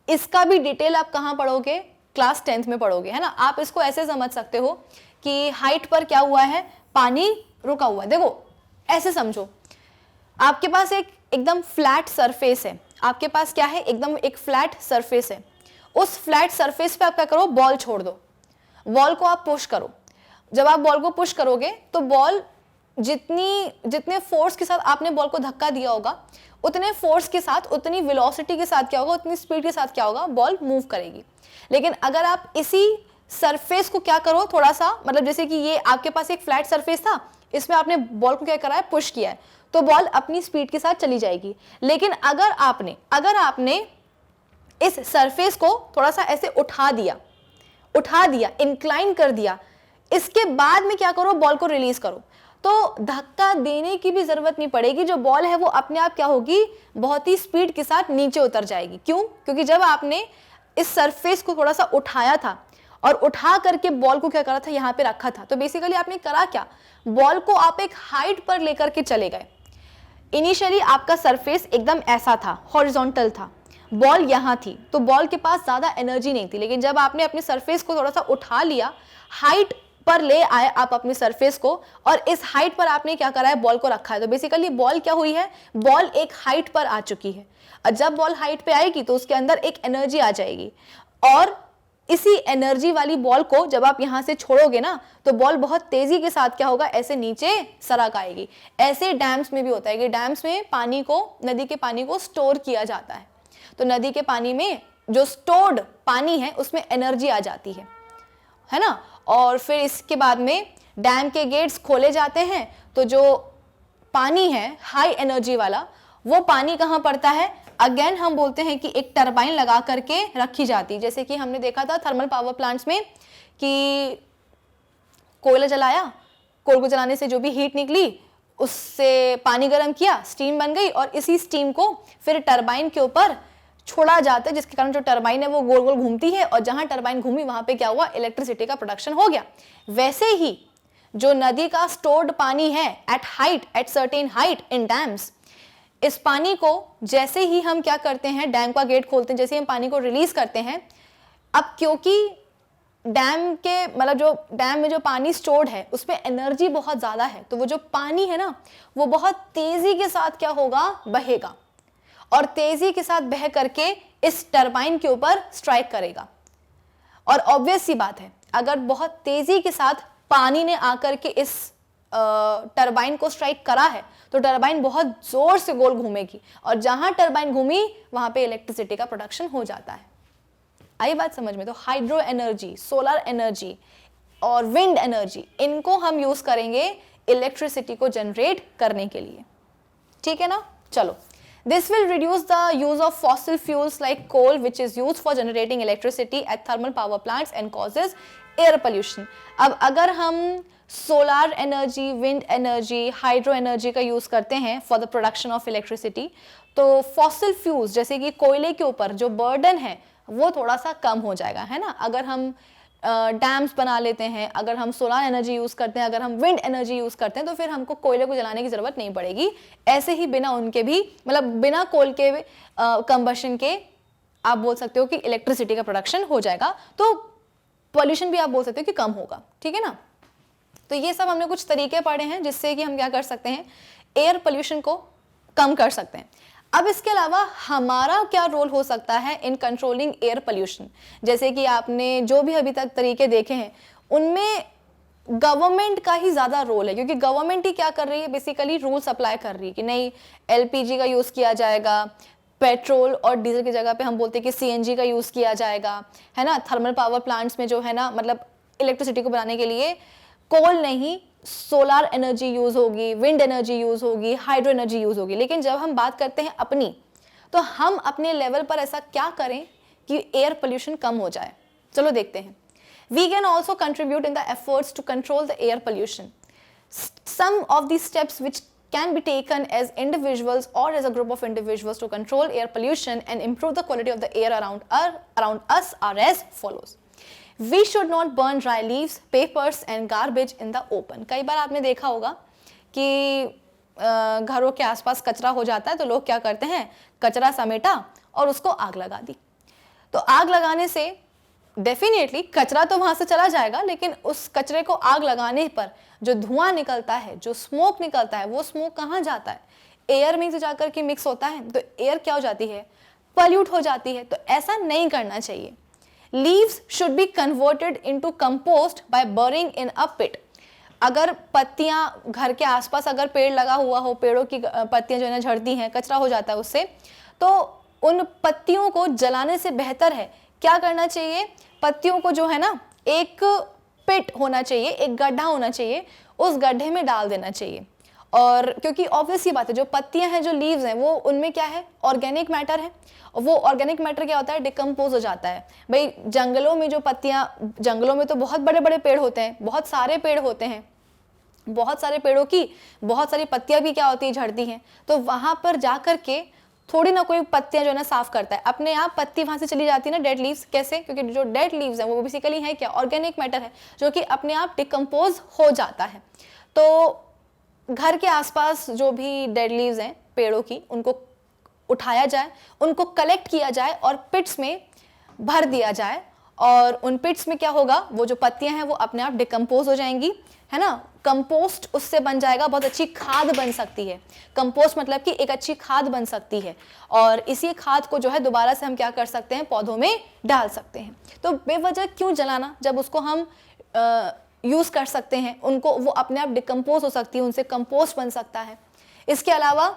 इसका भी डिटेल आप कहाँ पढ़ोगे, क्लास 10th में पढ़ोगे, है ना। आप इसको ऐसे समझ सकते हो कि हाइट पर क्या हुआ है, पानी रुका हुआ है। देखो ऐसे समझो, आपके पास एक एकदम फ्लैट सरफेस है, आपके पास क्या है, एकदम एक फ्लैट सरफेस है। उस फ्लैट सरफेस पे आप क्या करो, बॉल छोड़ दो, बॉल को आप पुश करो। जब आप बॉल को पुश करोगे तो बॉल जितने फोर्स के साथ आपने बॉल को धक्का दिया होगा, उतने फोर्स के साथ, उतनी वेलोसिटी के साथ क्या होगा, उतनी स्पीड के साथ क्या होगा, बॉल मूव करेगी। लेकिन अगर आप इसी सरफेस को क्या करो, थोड़ा सा, मतलब जैसे कि ये आपके पास एक फ्लैट सरफेस था, इसमें आपने बॉल को क्या करा है, पुश किया है, तो बॉल अपनी स्पीड के साथ चली जाएगी। लेकिन अगर आपने इस सरफेस को थोड़ा सा ऐसे उठा दिया, इंक्लाइन कर दिया, इसके बाद में क्या करो, बॉल को रिलीज करो, तो धक्का देने की भी जरूरत नहीं पड़ेगी। जो बॉल है वो अपने आप क्या होगी, बहुत ही स्पीड के साथ नीचे उतर जाएगी। क्यों, क्योंकि जब आपने इस सरफेस को थोड़ा सा उठाया था और उठा करके बॉल को क्या करा था, यहाँ पे रखा था, तो बेसिकली आपने करा क्या, बॉल को आप एक हाइट पर लेकर के चले गए। इनिशियली आपका सरफेस एकदम ऐसा था, हॉरिजॉन्टल था, बॉल यहाँ थी, तो बॉल के पास ज़्यादा एनर्जी नहीं थी। लेकिन जब आपने अपने सरफेस को थोड़ा सा उठा लिया, हाइट पर ले आए आप अपनी सरफेस को, और इस हाइट पर आपने क्या करा है, बॉल को रखा है। तो बेसिकली बॉल क्या हुई है, बॉल एक हाइट पर आ चुकी है। और जब बॉल हाइट पे आएगी तो उसके अंदर एक एनर्जी आ जाएगी, और इसी एनर्जी वाली बॉल को जब आप यहां से छोड़ोगे ना, तो बॉल बहुत तेजी के साथ क्या होगा, ऐसे नीचे सरक आएगी। ऐसे डैम्स में भी होता है कि डैम्स में पानी को, नदी के पानी को स्टोर किया जाता है। तो नदी के पानी में जो स्टोर्ड पानी है उसमें एनर्जी आ जाती है ना। और फिर इसके बाद में डैम के गेट्स खोले जाते हैं, तो जो पानी है हाई एनर्जी वाला, वो पानी कहाँ पड़ता है, अगेन हम बोलते हैं कि एक टरबाइन लगा करके रखी जाती है। जैसे कि हमने देखा था थर्मल पावर प्लांट्स में कि कोयला जलाया, कोयले को जलाने से जो भी हीट निकली उससे पानी गर्म किया, स्टीम बन गई, और इसी स्टीम को फिर टरबाइन के ऊपर छोड़ा जाता है, जिसके कारण जो टरबाइन है वो गोल गोल घूमती है, और जहां टरबाइन घूमी वहां पे क्या हुआ, इलेक्ट्रिसिटी का प्रोडक्शन हो गया। वैसे ही जो नदी का स्टोर्ड पानी है at height, at certain height in dams, इस पानी को जैसे ही हम क्या करते हैं, डैम का गेट खोलते हैं, जैसे ही हम पानी को रिलीज करते हैं, अब क्योंकि डैम के मतलब जो डैम में जो पानी स्टोर्ड है उसमें एनर्जी बहुत ज्यादा है, तो वो जो पानी है ना वो बहुत तेजी के साथ क्या होगा, बहेगा, और तेजी के साथ बह करके इस टरबाइन के ऊपर स्ट्राइक करेगा। और ऑब्वियस सी बात है, अगर बहुत तेजी के साथ पानी ने आकर के इस टरबाइन को स्ट्राइक करा है तो टरबाइन बहुत जोर से गोल घूमेगी, और जहां टरबाइन घूमी वहां पे इलेक्ट्रिसिटी का प्रोडक्शन हो जाता है। आई बात समझ में? तो हाइड्रो एनर्जी, सोलर एनर्जी और विंड एनर्जी, इनको हम यूज करेंगे इलेक्ट्रिसिटी को जनरेट करने के लिए। ठीक है ना? चलो, this will reduce the use of fossil fuels like coal, which is used for generating electricity at thermal power plants and causes air pollution. अब अगर हम solar energy, wind energy, hydro energy का यूज करते हैं for the production of electricity, तो fossil fuels जैसे कि कोयले के ऊपर जो बर्डन है वो थोड़ा सा कम हो जाएगा, है ना। अगर हम डैम्स बना लेते हैं, अगर हम सोलर एनर्जी यूज करते हैं, अगर हम विंड एनर्जी यूज करते हैं, तो फिर हमको कोयले को जलाने की जरूरत नहीं पड़ेगी। ऐसे ही बिना उनके भी, मतलब बिना कोल के कंबशन के आप बोल सकते हो कि इलेक्ट्रिसिटी का प्रोडक्शन हो जाएगा, तो पॉल्यूशन भी आप बोल सकते हो कि कम होगा। ठीक है ना? तो ये सब हमने कुछ तरीके पढ़े हैं जिससे कि हम क्या कर सकते हैं, एयर पोल्यूशन को कम कर सकते हैं। अब इसके अलावा हमारा क्या रोल हो सकता है इन कंट्रोलिंग एयर पोल्यूशन? जैसे कि आपने जो भी अभी तक तरीके देखे हैं उनमें गवर्नमेंट का ही ज्यादा रोल है, क्योंकि गवर्नमेंट ही क्या कर रही है, बेसिकली रूल्स अप्लाई कर रही है कि नहीं एलपीजी का यूज किया जाएगा, पेट्रोल और डीजल की जगह पे हम बोलते हैं कि सीएनजी का यूज किया जाएगा, है ना। थर्मल पावर प्लांट्स में जो है ना, मतलब इलेक्ट्रिसिटी को बनाने के लिए कोल नहीं, सोलर एनर्जी यूज होगी, विंड एनर्जी यूज होगी, हाइड्रो एनर्जी यूज होगी। लेकिन जब हम बात करते हैं अपनी, तो हम अपने लेवल पर ऐसा क्या करें कि एयर पोल्यूशन कम हो जाए? चलो देखते हैं। We can also contribute in the efforts to control the air pollution. Some of these steps which can be taken as individuals or as a group of individuals to control air pollution and improve the quality of the air around us are as follows. We should not burn dry leaves, papers and garbage in the open. कई बार आपने देखा होगा कि घरों के आसपास कचरा हो जाता है तो लोग क्या करते हैं, कचरा समेटा और उसको आग लगा दी। तो आग लगाने से डेफिनेटली कचरा तो वहां से चला जाएगा, लेकिन उस कचरे को आग लगाने पर जो धुआं निकलता है, जो स्मोक निकलता है, वो स्मोक कहाँ जाता है, एयर में तो जाकर के मिक्स होता है। तो एयर क्या हो जाती है, पॉल्यूट हो जाती है। तो ऐसा नहीं करना चाहिए। Leaves should be converted into compost by burning in a pit. अगर पत्तियां घर के आसपास अगर पेड़ लगा हुआ हो, पेड़ों की पत्तियां जो है ना झड़ती हैं, कचरा हो जाता है उससे, तो उन पत्तियों को जलाने से बेहतर है क्या करना चाहिए, पत्तियों को जो है ना एक पिट होना चाहिए, एक गड्ढा होना चाहिए, उस गड्ढे में डाल देना चाहिए। और क्योंकि ऑब्वियस ही बात है, जो पत्तियां हैं, जो लीव्स हैं, वो उनमें क्या है, ऑर्गेनिक मैटर है। और वो ऑर्गेनिक मैटर क्या होता है, डिकम्पोज हो जाता है। भाई जंगलों में जो पत्तियां, जंगलों में तो बहुत बड़े बड़े पेड़ होते हैं, बहुत सारे पेड़ होते हैं, बहुत सारे पेड़ों की बहुत सारी पत्तियां भी क्या होती है, झड़ती हैं। तो वहां पर जाकर के थोड़ी ना कोई पत्तियां जो है ना साफ करता है, अपने आप पत्ती वहां से चली जाती है ना, डेड लीव्स। कैसे? क्योंकि जो डेड लीव्स हैं वो बेसिकली है क्या, ऑर्गेनिक मैटर है, जो कि अपने आप डिकम्पोज हो जाता है। तो घर के आसपास जो भी डेड लीव्स हैं पेड़ों की, उनको उठाया जाए, उनको कलेक्ट किया जाए और पिट्स में भर दिया जाए, और उन पिट्स में क्या होगा, वो जो पत्तियां हैं वो अपने आप डिकम्पोज हो जाएंगी, है ना। कंपोस्ट उससे बन जाएगा, बहुत अच्छी खाद बन सकती है। कंपोस्ट मतलब कि एक अच्छी खाद बन सकती है, और इसी खाद को जो है दोबारा से हम क्या कर सकते हैं, पौधों में डाल सकते हैं। तो बेवजह क्यों जलाना, जब उसको हम यूज़ कर सकते हैं, उनको वो अपने आप डिकम्पोज हो सकती है, उनसे कंपोस्ट बन सकता है। इसके अलावा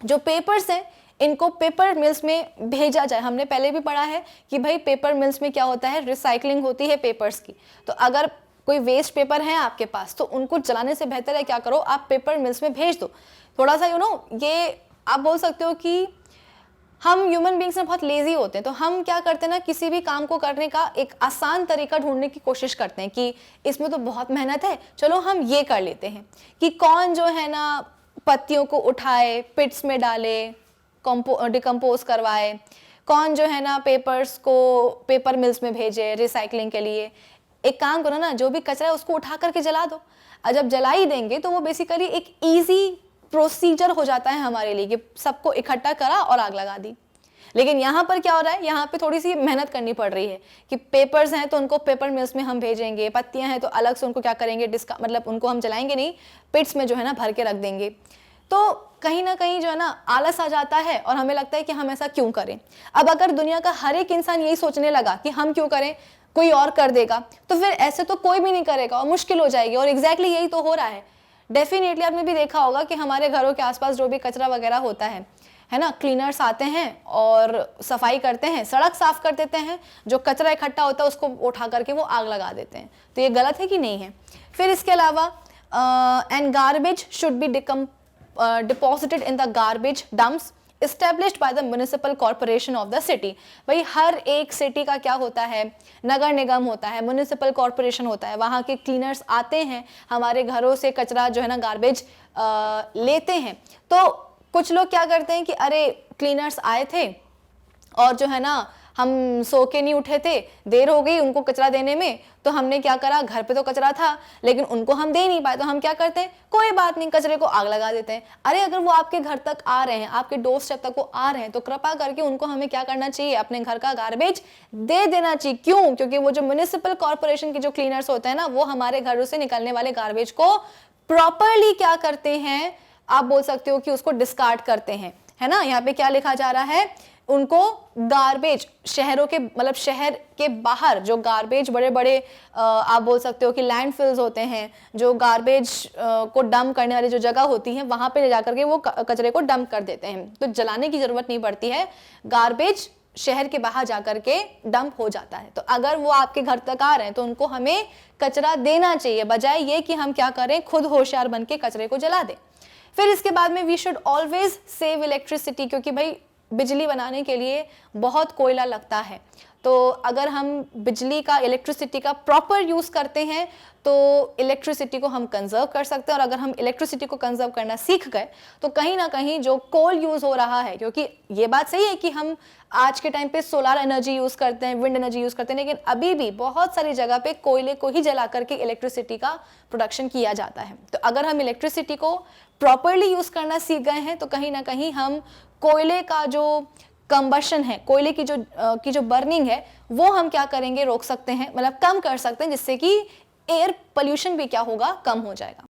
जो पेपर्स हैं, इनको पेपर मिल्स में भेजा जाए। हमने पहले भी पढ़ा है कि भाई पेपर मिल्स में क्या होता है, रिसाइकलिंग होती है पेपर्स की। तो अगर कोई वेस्ट पेपर है आपके पास, तो उनको जलाने से बेहतर है क्या करो, आप पेपर मिल्स में भेज दो। थोड़ा सा ये आप बोल सकते हो कि हम ह्यूमन बींग्स में बहुत लेजी होते हैं, तो हम क्या करते हैं ना, किसी भी काम को करने का एक आसान तरीका ढूंढने की कोशिश करते हैं कि इसमें तो बहुत मेहनत है, चलो हम ये कर लेते हैं कि कौन जो है ना पत्तियों को उठाए, पिट्स में डाले, डिकम्पोज करवाए, कौन जो है ना पेपर्स को पेपर मिल्स में भेजे रिसाइकलिंग के लिए। एक काम करो ना, जो भी कचरा है उसको उठा करके जला दो, और जब जला ही देंगे तो वो बेसिकली एक ईजी प्रोसीजर हो जाता है हमारे लिए कि सबको इकट्ठा करा और आग लगा दी। लेकिन यहाँ पर क्या हो रहा है, यहाँ पे थोड़ी सी मेहनत करनी पड़ रही है कि पेपर्स हैं तो उनको पेपर मिल्स में हम भेजेंगे, पत्तियां हैं तो अलग से उनको क्या करेंगे, मतलब उनको हम जलाएंगे नहीं, पिट्स में जो है ना भर के रख देंगे। तो कहीं ना कहीं जो है ना आलस आ जाता है, और हमें लगता है कि हम ऐसा क्यों करें। अब अगर दुनिया का हर एक इंसान यही सोचने लगा कि हम क्यों करें, कोई और कर देगा, तो फिर ऐसे तो कोई भी नहीं करेगा और मुश्किल हो जाएगी। और एग्जैक्टली यही तो हो रहा है। डेफिनेटली आपने भी देखा होगा कि हमारे घरों के आसपास जो भी कचरा वगैरह होता है ना, क्लीनर्स आते हैं और सफाई करते हैं, सड़क साफ कर देते हैं, जो कचरा इकट्ठा होता है उसको उठा करके वो आग लगा देते हैं। तो ये गलत है कि नहीं है। फिर इसके अलावा and garbage should be deposited in the garbage dumps established by the municipal corporation of the city। भाई हर एक सिटी का क्या होता है, नगर निगम होता है, म्युनिसिपल कॉरपोरेशन होता है, वहाँ के क्लीनर्स आते हैं, हमारे घरों से कचरा जो है ना गार्बेज लेते हैं। तो कुछ लोग क्या करते हैं कि अरे क्लीनर्स आए थे और जो है ना हम सो के नहीं उठे थे, देर हो गई उनको कचरा देने में, तो हमने क्या करा, घर पे तो कचरा था लेकिन उनको हम दे नहीं पाए, तो हम क्या करते हैं, कोई बात नहीं, कचरे को आग लगा देते हैं। अरे अगर वो आपके घर तक आ रहे हैं, आपके डोर स्टेप तक वो आ रहे हैं, तो कृपा करके उनको हमें क्या करना चाहिए, अपने घर का गार्बेज दे देना चाहिए। क्यों? क्योंकि वो जो म्युनिसिपल कॉर्पोरेशन के जो क्लीनर्स होते हैं ना, वो हमारे घरों से निकलने वाले गार्बेज को प्रॉपरली क्या करते हैं, आप बोल सकते हो कि उसको डिस्कार्ड करते हैं, है ना। यहाँ पे क्या लिखा जा रहा है, उनको गार्बेज शहरों के, मतलब शहर के बाहर जो गार्बेज बड़े बड़े आप बोल सकते हो कि लैंडफिल्स होते हैं, जो गार्बेज को डंप करने वाली जो जगह होती है, वहां पे ले जाकर के वो कचरे को डंप कर देते हैं। तो जलाने की जरूरत नहीं पड़ती है, गार्बेज शहर के बाहर जाकर के डंप हो जाता है। तो अगर वो आपके घर तक आ रहे हैं तो उनको हमें कचरा देना चाहिए, बजाय ये कि हम क्या करें, खुद होशियार बन के कचरे को जला दें। फिर इसके बाद में we should always save electricity, क्योंकि भाई बिजली बनाने के लिए बहुत कोयला लगता है। तो अगर हम बिजली का, इलेक्ट्रिसिटी का प्रॉपर यूज़ करते हैं तो इलेक्ट्रिसिटी को हम कंजर्व कर सकते हैं। और अगर हम इलेक्ट्रिसिटी को कंजर्व करना सीख गए तो कहीं ना कहीं जो कोल यूज़ हो रहा है, क्योंकि ये बात सही है कि हम आज के टाइम पे सोलर एनर्जी यूज़ करते हैं, विंड एनर्जी यूज़ करते हैं, लेकिन अभी भी बहुत सारी जगह पे कोयले को ही जला करके इलेक्ट्रिसिटी का प्रोडक्शन किया जाता है। तो अगर हम इलेक्ट्रिसिटी को प्रॉपरली यूज़ करना सीख गए हैं तो कहीं ना कहीं हम कोयले का जो कंबशन है, कोयले की जो बर्निंग है, वो हम क्या करेंगे, रोक सकते हैं, मतलब कम कर सकते हैं, जिससे कि एयर पोल्यूशन भी क्या होगा, कम हो जाएगा।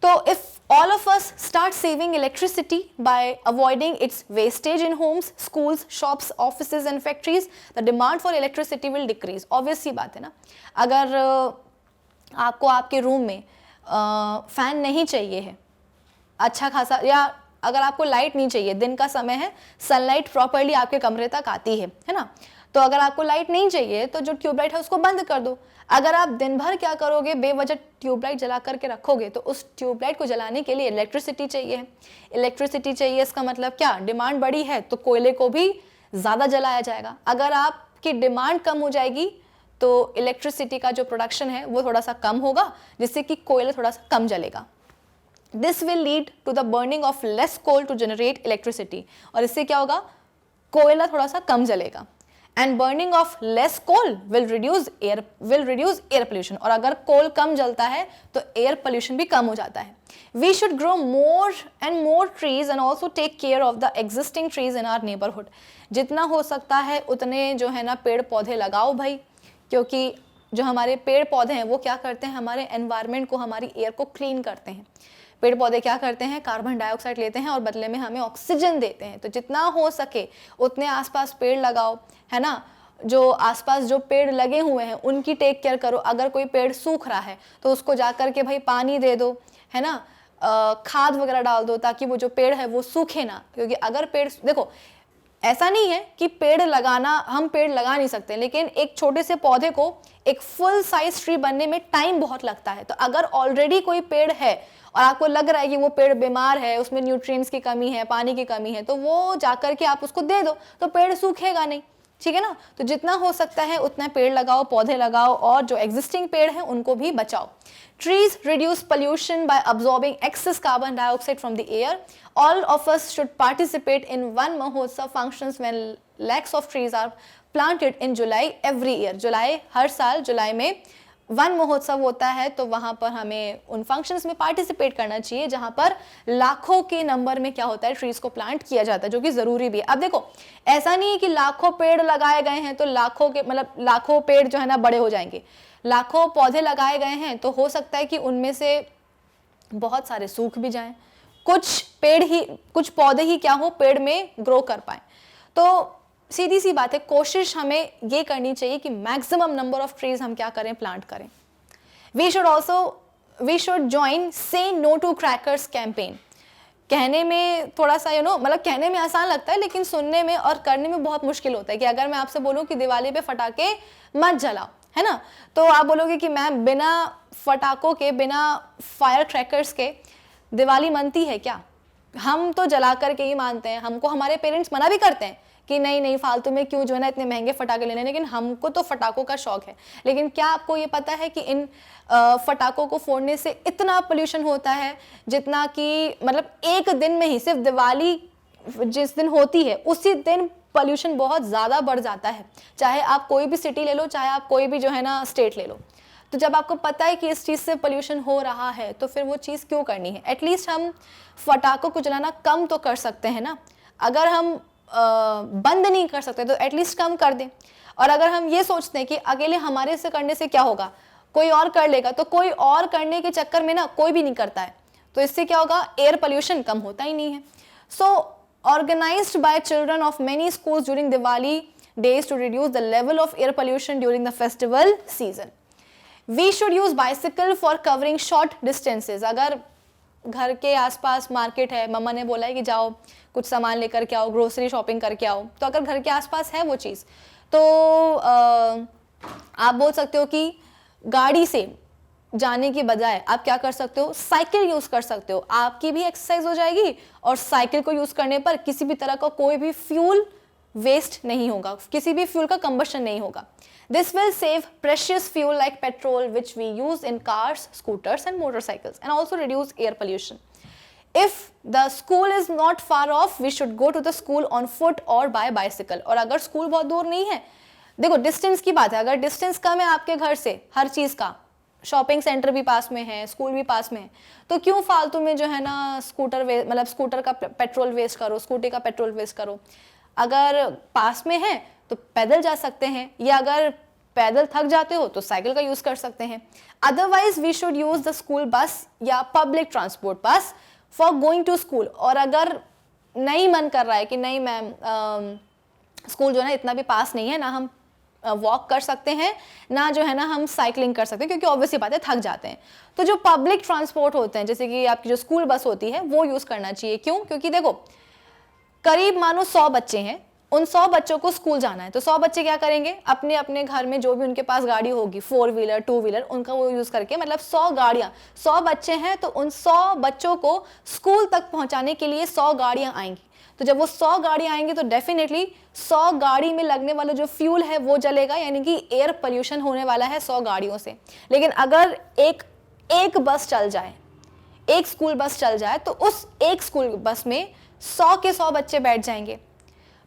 तो if all of us start saving electricity by avoiding its wastage in homes, schools, shops, offices and factories, the demand for electricity will decrease. Obvious सी बात है ना, अगर आपको आपके रूम में फैन नहीं चाहिए है अच्छा खासा, या अगर आपको लाइट नहीं चाहिए, दिन का समय है, सनलाइट प्रॉपरली आपके कमरे तक आती है ना, तो अगर आपको लाइट नहीं चाहिए तो जो ट्यूबलाइट है उसको बंद कर दो। अगर आप दिन भर क्या करोगे, बेवजह ट्यूबलाइट जला करके रखोगे, तो उस ट्यूबलाइट को जलाने के लिए इलेक्ट्रिसिटी चाहिए। इलेक्ट्रिसिटी चाहिए, इसका मतलब क्या, डिमांड बढ़ी है तो कोयले को भी ज़्यादा जलाया जाएगा। अगर आपकी डिमांड कम हो जाएगी तो इलेक्ट्रिसिटी का जो प्रोडक्शन है वो थोड़ा सा कम होगा, जिससे कि कोयला थोड़ा सा कम जलेगा। This will lead to the burning of less coal to generate electricity। और इससे क्या होगा, कोयला थोड़ा सा कम जलेगा। And burning of less coal will reduce air pollution, और अगर कोल कम जलता है तो एयर पोल्यूशन भी कम हो जाता है. We should grow more and more trees and also take care of the existing trees in our neighbourhood. जितना हो सकता है उतने जो है ना पेड़ पौधे लगाओ भाई, क्योंकि जो हमारे पेड़ पौधे हैं वो क्या करते हैं, हमारे एनवायरनमेंट को, हमारी एयर को क्लीन करते हैं. पेड़ पौधे क्या करते हैं, कार्बन डाइऑक्साइड लेते हैं और बदले में हमें ऑक्सीजन देते हैं. तो जितना हो सके उतने आसपास पेड़ लगाओ, है ना. जो आसपास जो पेड़ लगे हुए हैं उनकी टेक केयर करो. अगर कोई पेड़ सूख रहा है तो उसको जा कर के भाई पानी दे दो, है ना, खाद वगैरह डाल दो, ताकि वो जो पेड़ है वो सूखे ना. क्योंकि अगर पेड़, देखो ऐसा नहीं है कि पेड़ लगाना, हम पेड़ लगा नहीं सकते, लेकिन एक छोटे से पौधे को एक फुल साइज ट्री बनने में टाइम बहुत लगता है. तो अगर ऑलरेडी कोई पेड़ है और आपको लग रहा है कि वो पेड़ बीमार है, उसमें न्यूट्रिएंट्स की कमी है, पानी की कमी है, तो वो जाकर के आप उसको दे दो, तो पेड़ सूखेगा नहीं. ठीक है ना. तो जितना हो सकता है उतना पेड़ लगाओ, पौधे लगाओ, और जो एग्जिस्टिंग पेड़ हैं उनको भी बचाओ. Trees reduce pollution by absorbing excess carbon dioxide from the air. All of us should participate in One Mahotsav functions when lakhs of trees are planted in July every year. हर साल जुलाई में one महोत्सव होता है, तो वहां पर हमें उन फंक्शंस में पार्टिसिपेट करना चाहिए जहां पर लाखों के नंबर में क्या होता है, ट्रीज को प्लांट किया जाता है, जो कि जरूरी भी है. अब देखो ऐसा नहीं है कि लाखों पेड़ लगाए गए हैं तो लाखों के मतलब लाखों पेड़ जो है ना बड़े हो जाएंगे. लाखों पौधे लगाए गए हैं तो हो सकता है कि उनमें से बहुत सारे सूख भी जाएं, कुछ पौधे ही क्या हो, पेड़ में ग्रो कर पाए. तो सीधी सी बात है, कोशिश हमें ये करनी चाहिए कि मैक्सिमम नंबर ऑफ ट्रीज हम क्या करें, प्लांट करें. वी शुड जॉइन से नो टू क्रैकर्स कैंपेन. कहने में थोड़ा सा मतलब कहने में आसान लगता है, लेकिन सुनने में और करने में बहुत मुश्किल होता है. कि अगर मैं आपसे बोलूं कि दिवाली पे फटाके मत जलाओ, है ना, तो आप बोलोगे कि मैं बिना फटाकों के, बिना फायर क्रैकर्स के दिवाली मनती है क्या? हम तो जला करके ही मानते हैं. हमको हमारे पेरेंट्स मना भी करते हैं कि नहीं नहीं फालतू में क्यों जो है ना इतने महंगे फटाके लेने, लेकिन हमको तो फटाकों का शौक है. लेकिन क्या आपको ये पता है कि इन फटाकों को फोड़ने से इतना पोल्यूशन होता है, जितना कि मतलब एक दिन में ही, सिर्फ दिवाली जिस दिन होती है उसी दिन पोल्यूशन बहुत ज़्यादा बढ़ जाता है. चाहे आप कोई भी सिटी ले लो, चाहे आप कोई भी जो है ना स्टेट ले लो. तो जब आपको पता है कि इस चीज़ से पोल्यूशन हो रहा है तो फिर वो चीज़ क्यों करनी है. एटलीस्ट हम फटाकों को जलाना कम तो कर सकते हैं ना. अगर हम बंद नहीं कर सकते तो एटलीस्ट कम कर दें. और अगर हम ये सोचते हैं कि अकेले हमारे से करने से क्या होगा, कोई और कर लेगा, तो कोई और करने के चक्कर में ना कोई भी नहीं करता है, तो इससे क्या होगा, एयर पोल्यूशन कम होता ही नहीं है. सो organized by children of many schools during Diwali days to reduce the level of air pollution during the festival season. We should use bicycle for covering short distances. अगर घर के आसपास मार्केट है, मम्मा ने बोला है कि जाओ कुछ सामान लेकर के आओ, ग्रोसरी शॉपिंग करके आओ, तो अगर घर के आसपास है वो चीज़, तो आप बोल सकते हो कि गाड़ी से जाने की बजाय आप क्या कर सकते हो, साइकिल यूज कर सकते हो. आपकी भी एक्सरसाइज हो जाएगी और साइकिल को यूज करने पर किसी भी तरह का कोई भी फ्यूल वेस्ट नहीं होगा, किसी भी फ्यूल का कंबशन नहीं होगा. This will save precious fuel like petrol which we use in cars, scooters and motorcycles, and also reduce air pollution. If the school is not far off, we should go to the school on foot or by bicycle. और अगर school बहुत दूर नहीं है, देखो distance की बात है, अगर डिस्टेंस कम है आपके घर से हर चीज़ का, शॉपिंग सेंटर भी पास में है, स्कूल भी पास में है, तो क्यों फालतू में जो है ना स्कूटर का पेट्रोल वेस्ट करो, स्कूटी का पेट्रोल वेस्ट करो. अगर पास में है तो पैदल जा सकते हैं, या अगर पैदल थक जाते हो तो साइकिल का यूज़ कर सकते हैं. Otherwise we should use the school bus या public transport bus for going to school. और अगर नहीं मन कर रहा है कि नहीं मैम स्कूल जो है ना इतना भी पास नहीं है, ना हम वॉक कर सकते हैं, ना जो है ना हम साइकिलिंग कर सकते हैं, क्योंकि ऑब्वियसली बात है थक जाते हैं, तो जो पब्लिक ट्रांसपोर्ट होते हैं जैसे कि आपकी जो स्कूल बस होती है वो यूज़ करना चाहिए. क्यों? क्योंकि देखो करीब मानो 100 बच्चे हैं, उन 100 बच्चों को स्कूल जाना है, तो 100 बच्चे क्या करेंगे, अपने अपने घर में जो भी उनके पास गाड़ी होगी, 4 व्हीलर 2 व्हीलर, उनका वो यूज़ करके, मतलब 100 गाड़ियाँ, 100 बच्चे हैं तो उन 100 बच्चों को स्कूल तक पहुँचाने के लिए 100 गाड़ियाँ आएंगी. तो जब वो 100 गाड़ियाँ आएंगी तो डेफिनेटली 100 गाड़ी में लगने वाला जो फ्यूल है वो जलेगा, यानी कि एयर पोल्यूशन होने वाला है 100 गाड़ियों से. लेकिन अगर एक बस चल जाए, एक स्कूल बस चल जाए, तो उस एक स्कूल बस में 100 के 100 बच्चे बैठ जाएंगे,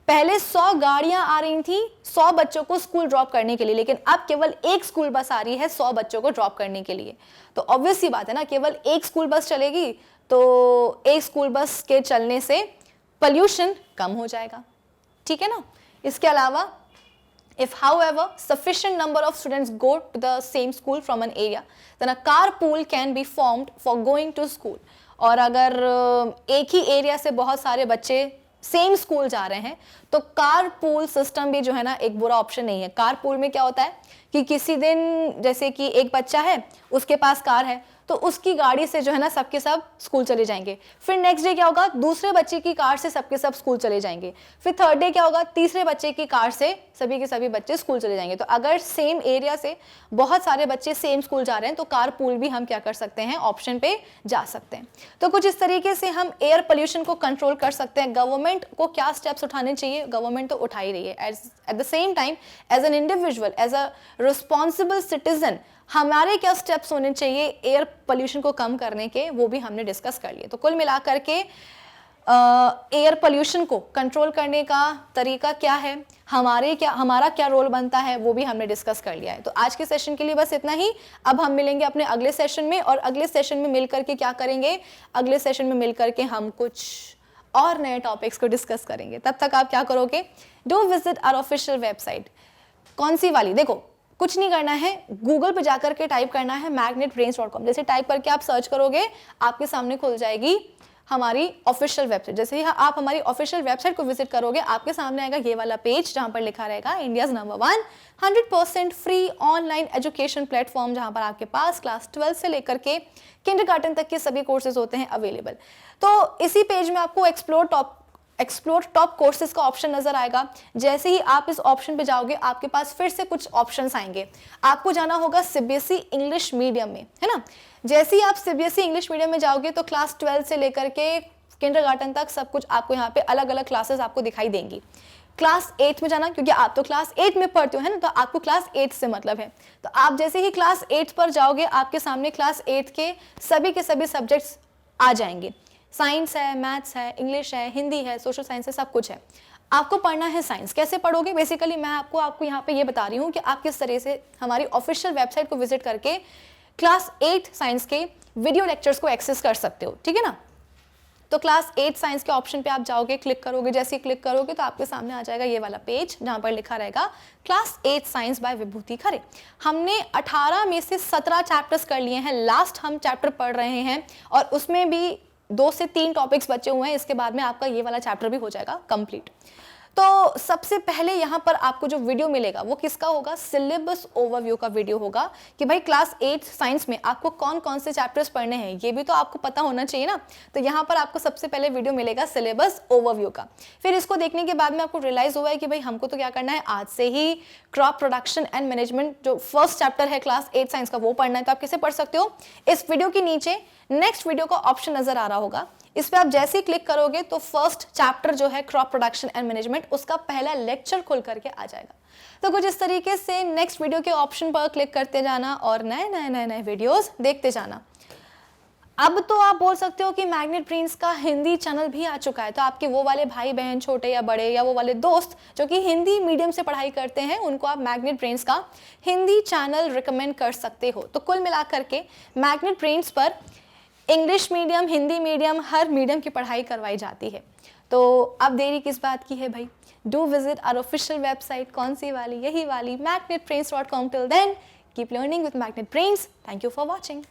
पहले 100 गाड़ियां आ रही थी 100 बच्चों को स्कूल ड्रॉप करने के लिए, लेकिन अब केवल एक स्कूल बस आ रही है 100 बच्चों को ड्रॉप करने के लिए। तो ऑब्वियस सी बात है ना, केवल एक स्कूल बस चलेगी तो एक स्कूल बस के चलने से पोल्यूशन कम हो जाएगा, ठीक है ना। इसके अलावा if however sufficient number of students go to the same school from an area then a carpool can be formed for going to school। और अगर एक ही एरिया से बहुत सारे बच्चे सेम स्कूल जा रहे हैं तो कारपूल सिस्टम भी जो है ना एक बुरा ऑप्शन नहीं है। कारपूल में क्या होता है कि किसी दिन जैसे कि एक बच्चा है उसके पास कार है तो उसकी गाड़ी से जो है ना सबके सब स्कूल चले जाएंगे, फिर नेक्स्ट डे क्या होगा दूसरे बच्चे की कार से सबके सब स्कूल चले जाएंगे, फिर थर्ड डे क्या होगा तीसरे बच्चे की कार से सभी के सभी बच्चे स्कूल चले जाएंगे। तो अगर सेम एरिया से बहुत सारे बच्चे सेम स्कूल जा रहे हैं तो कार पूल भी हम क्या कर सकते हैं, ऑप्शन पे जा सकते हैं। तो कुछ इस तरीके से हम एयर पोल्यूशन को कंट्रोल कर सकते हैं। गवर्नमेंट को क्या स्टेप्स उठाने चाहिए, गवर्नमेंट तो उठा ही रही है। At the same time as an individual, as a responsible citizen हमारे क्या स्टेप्स होने चाहिए एयर पोल्यूशन को कम करने के, वो भी हमने डिस्कस कर लिए। तो कुल मिलाकर के एयर पोल्यूशन को कंट्रोल करने का तरीका क्या है, हमारा क्या रोल बनता है, वो भी हमने डिस्कस कर लिया है। तो आज के सेशन के लिए बस इतना ही। अब हम मिलेंगे अपने अगले सेशन में, और अगले सेशन में मिलकर के क्या करेंगे, अगले सेशन में मिलकर के हम कुछ और नए टॉपिक्स को डिस्कस करेंगे। तब तक आप क्या करोगे, do visit our official website. कौन सी वाली, देखो कुछ नहीं करना है, गूगल पे जाकर के टाइप करना है magnetbrains.com। जैसे टाइप करके आप सर्च करोगे आपके सामने खुल जाएगी हमारी ऑफिशियल वेबसाइट। जैसे ही आप हमारी ऑफिशियल वेबसाइट को विजिट करोगे आपके सामने आएगा ये वाला पेज जहां पर लिखा रहेगा India's number 1 100% free online education platform, जहां पर आपके पास क्लास 12 से लेकर के किंडरगार्टन तक के सभी कोर्सेज होते हैं अवेलेबल। तो इसी पेज में आपको एक्सप्लोर टॉप कोर्सेज का ऑप्शन नजर आएगा। जैसे ही आप इस ऑप्शन पे जाओगे आपके पास फिर से कुछ ऑप्शंस आएंगे। आपको जाना होगा सीबीएसई इंग्लिश मीडियम में, है ना। जैसे ही आप सीबीएसई इंग्लिश मीडियम में जाओगे तो क्लास 12 से लेकर के किंडरगार्टन तक सब कुछ आपको यहाँ पे अलग अलग क्लासेस आपको दिखाई देंगी। क्लास 8 में जाना, क्योंकि आप तो क्लास 8 में पढ़ते हो, है ना, तो आपको क्लास 8 से मतलब है। तो आप जैसे ही क्लास 8 पर जाओगे आपके सामने क्लास 8 के सभी सब्जेक्ट्स आ जाएंगे। साइंस है, मैथ्स है, इंग्लिश है, हिंदी है, सोशल साइंस है, सब कुछ है। आपको पढ़ना है साइंस, कैसे पढ़ोगे, बेसिकली मैं आपको यहाँ पे ये बता रही हूँ कि आप किस तरह से हमारी ऑफिशियल वेबसाइट को विजिट करके क्लास 8 साइंस के वीडियो लेक्चर्स को एक्सेस कर सकते हो, ठीक है ना। तो क्लास 8 साइंस के ऑप्शन पे आप जाओगे, क्लिक करोगे, जैसे ही क्लिक करोगे तो आपके सामने आ जाएगा ये वाला पेज जहां पर लिखा रहेगा क्लास 8 साइंस बाय विभूति खरे। हमने 18 में से 17 चैप्टर्स कर लिए हैं, लास्ट हम चैप्टर पढ़ रहे हैं और उसमें भी 2 से 3 टॉपिक्स बचे हुए हैं। इसके बाद में आपका ये वाला चैप्टर भी हो जाएगा कंप्लीट। तो सबसे पहले यहाँ पर आपको जो वीडियो मिलेगा वो किसका होगा, सिलेबस ओवरव्यू का वीडियो होगा कि भाई क्लास 8 साइंस में आपको कौन कौन से चैप्टर्स पढ़ने हैं, ये भी तो आपको पता होना चाहिए ना। तो यहाँ पर आपको सबसे पहले वीडियो मिलेगा सिलेबस ओवरव्यू का। फिर इसको देखने के बाद में आपको रियलाइज हुआ है कि भाई हमको तो क्या करना है, आज से ही क्रॉप प्रोडक्शन एंड मैनेजमेंट जो फर्स्ट चैप्टर है क्लास 8 साइंस का वो पढ़ना है। तो आप किसे पढ़ सकते हो, इस वीडियो के नीचे नेक्स्ट वीडियो का ऑप्शन नजर आ रहा होगा, इस पे आप जैसे ही क्लिक करोगे तो फर्स्ट चैप्टर जो है क्रॉप प्रोडक्शन एंड मैनेजमेंट उसका पहला लेक्चर खुल करके आ जाएगा। तो कुछ इस तरीके से नेक्स्ट वीडियो के ऑप्शन पर क्लिक करते जाना और नए वीडियोस देखते जाना। अब तो आप बोल सकते हो कि मैग्नेट ब्रेन्स का हिंदी चैनल भी आ चुका है, तो आपके वो वाले भाई बहन छोटे या बड़े या वो वाले दोस्त जो कि हिंदी मीडियम से पढ़ाई करते हैं उनको आप मैग्नेट ब्रेन्स का हिंदी चैनल रिकमेंड कर सकते हो। तो कुल मिलाकर के मैग्नेट ब्रेन्स पर इंग्लिश मीडियम, हिंदी मीडियम, हर मीडियम की पढ़ाई करवाई जाती है। तो अब देरी किस बात की है भाई, do visit our official website. कौन सी वाली, यही वाली magnetbrains.com। Till then keep learning with Magnet Brains. Thank you for watching.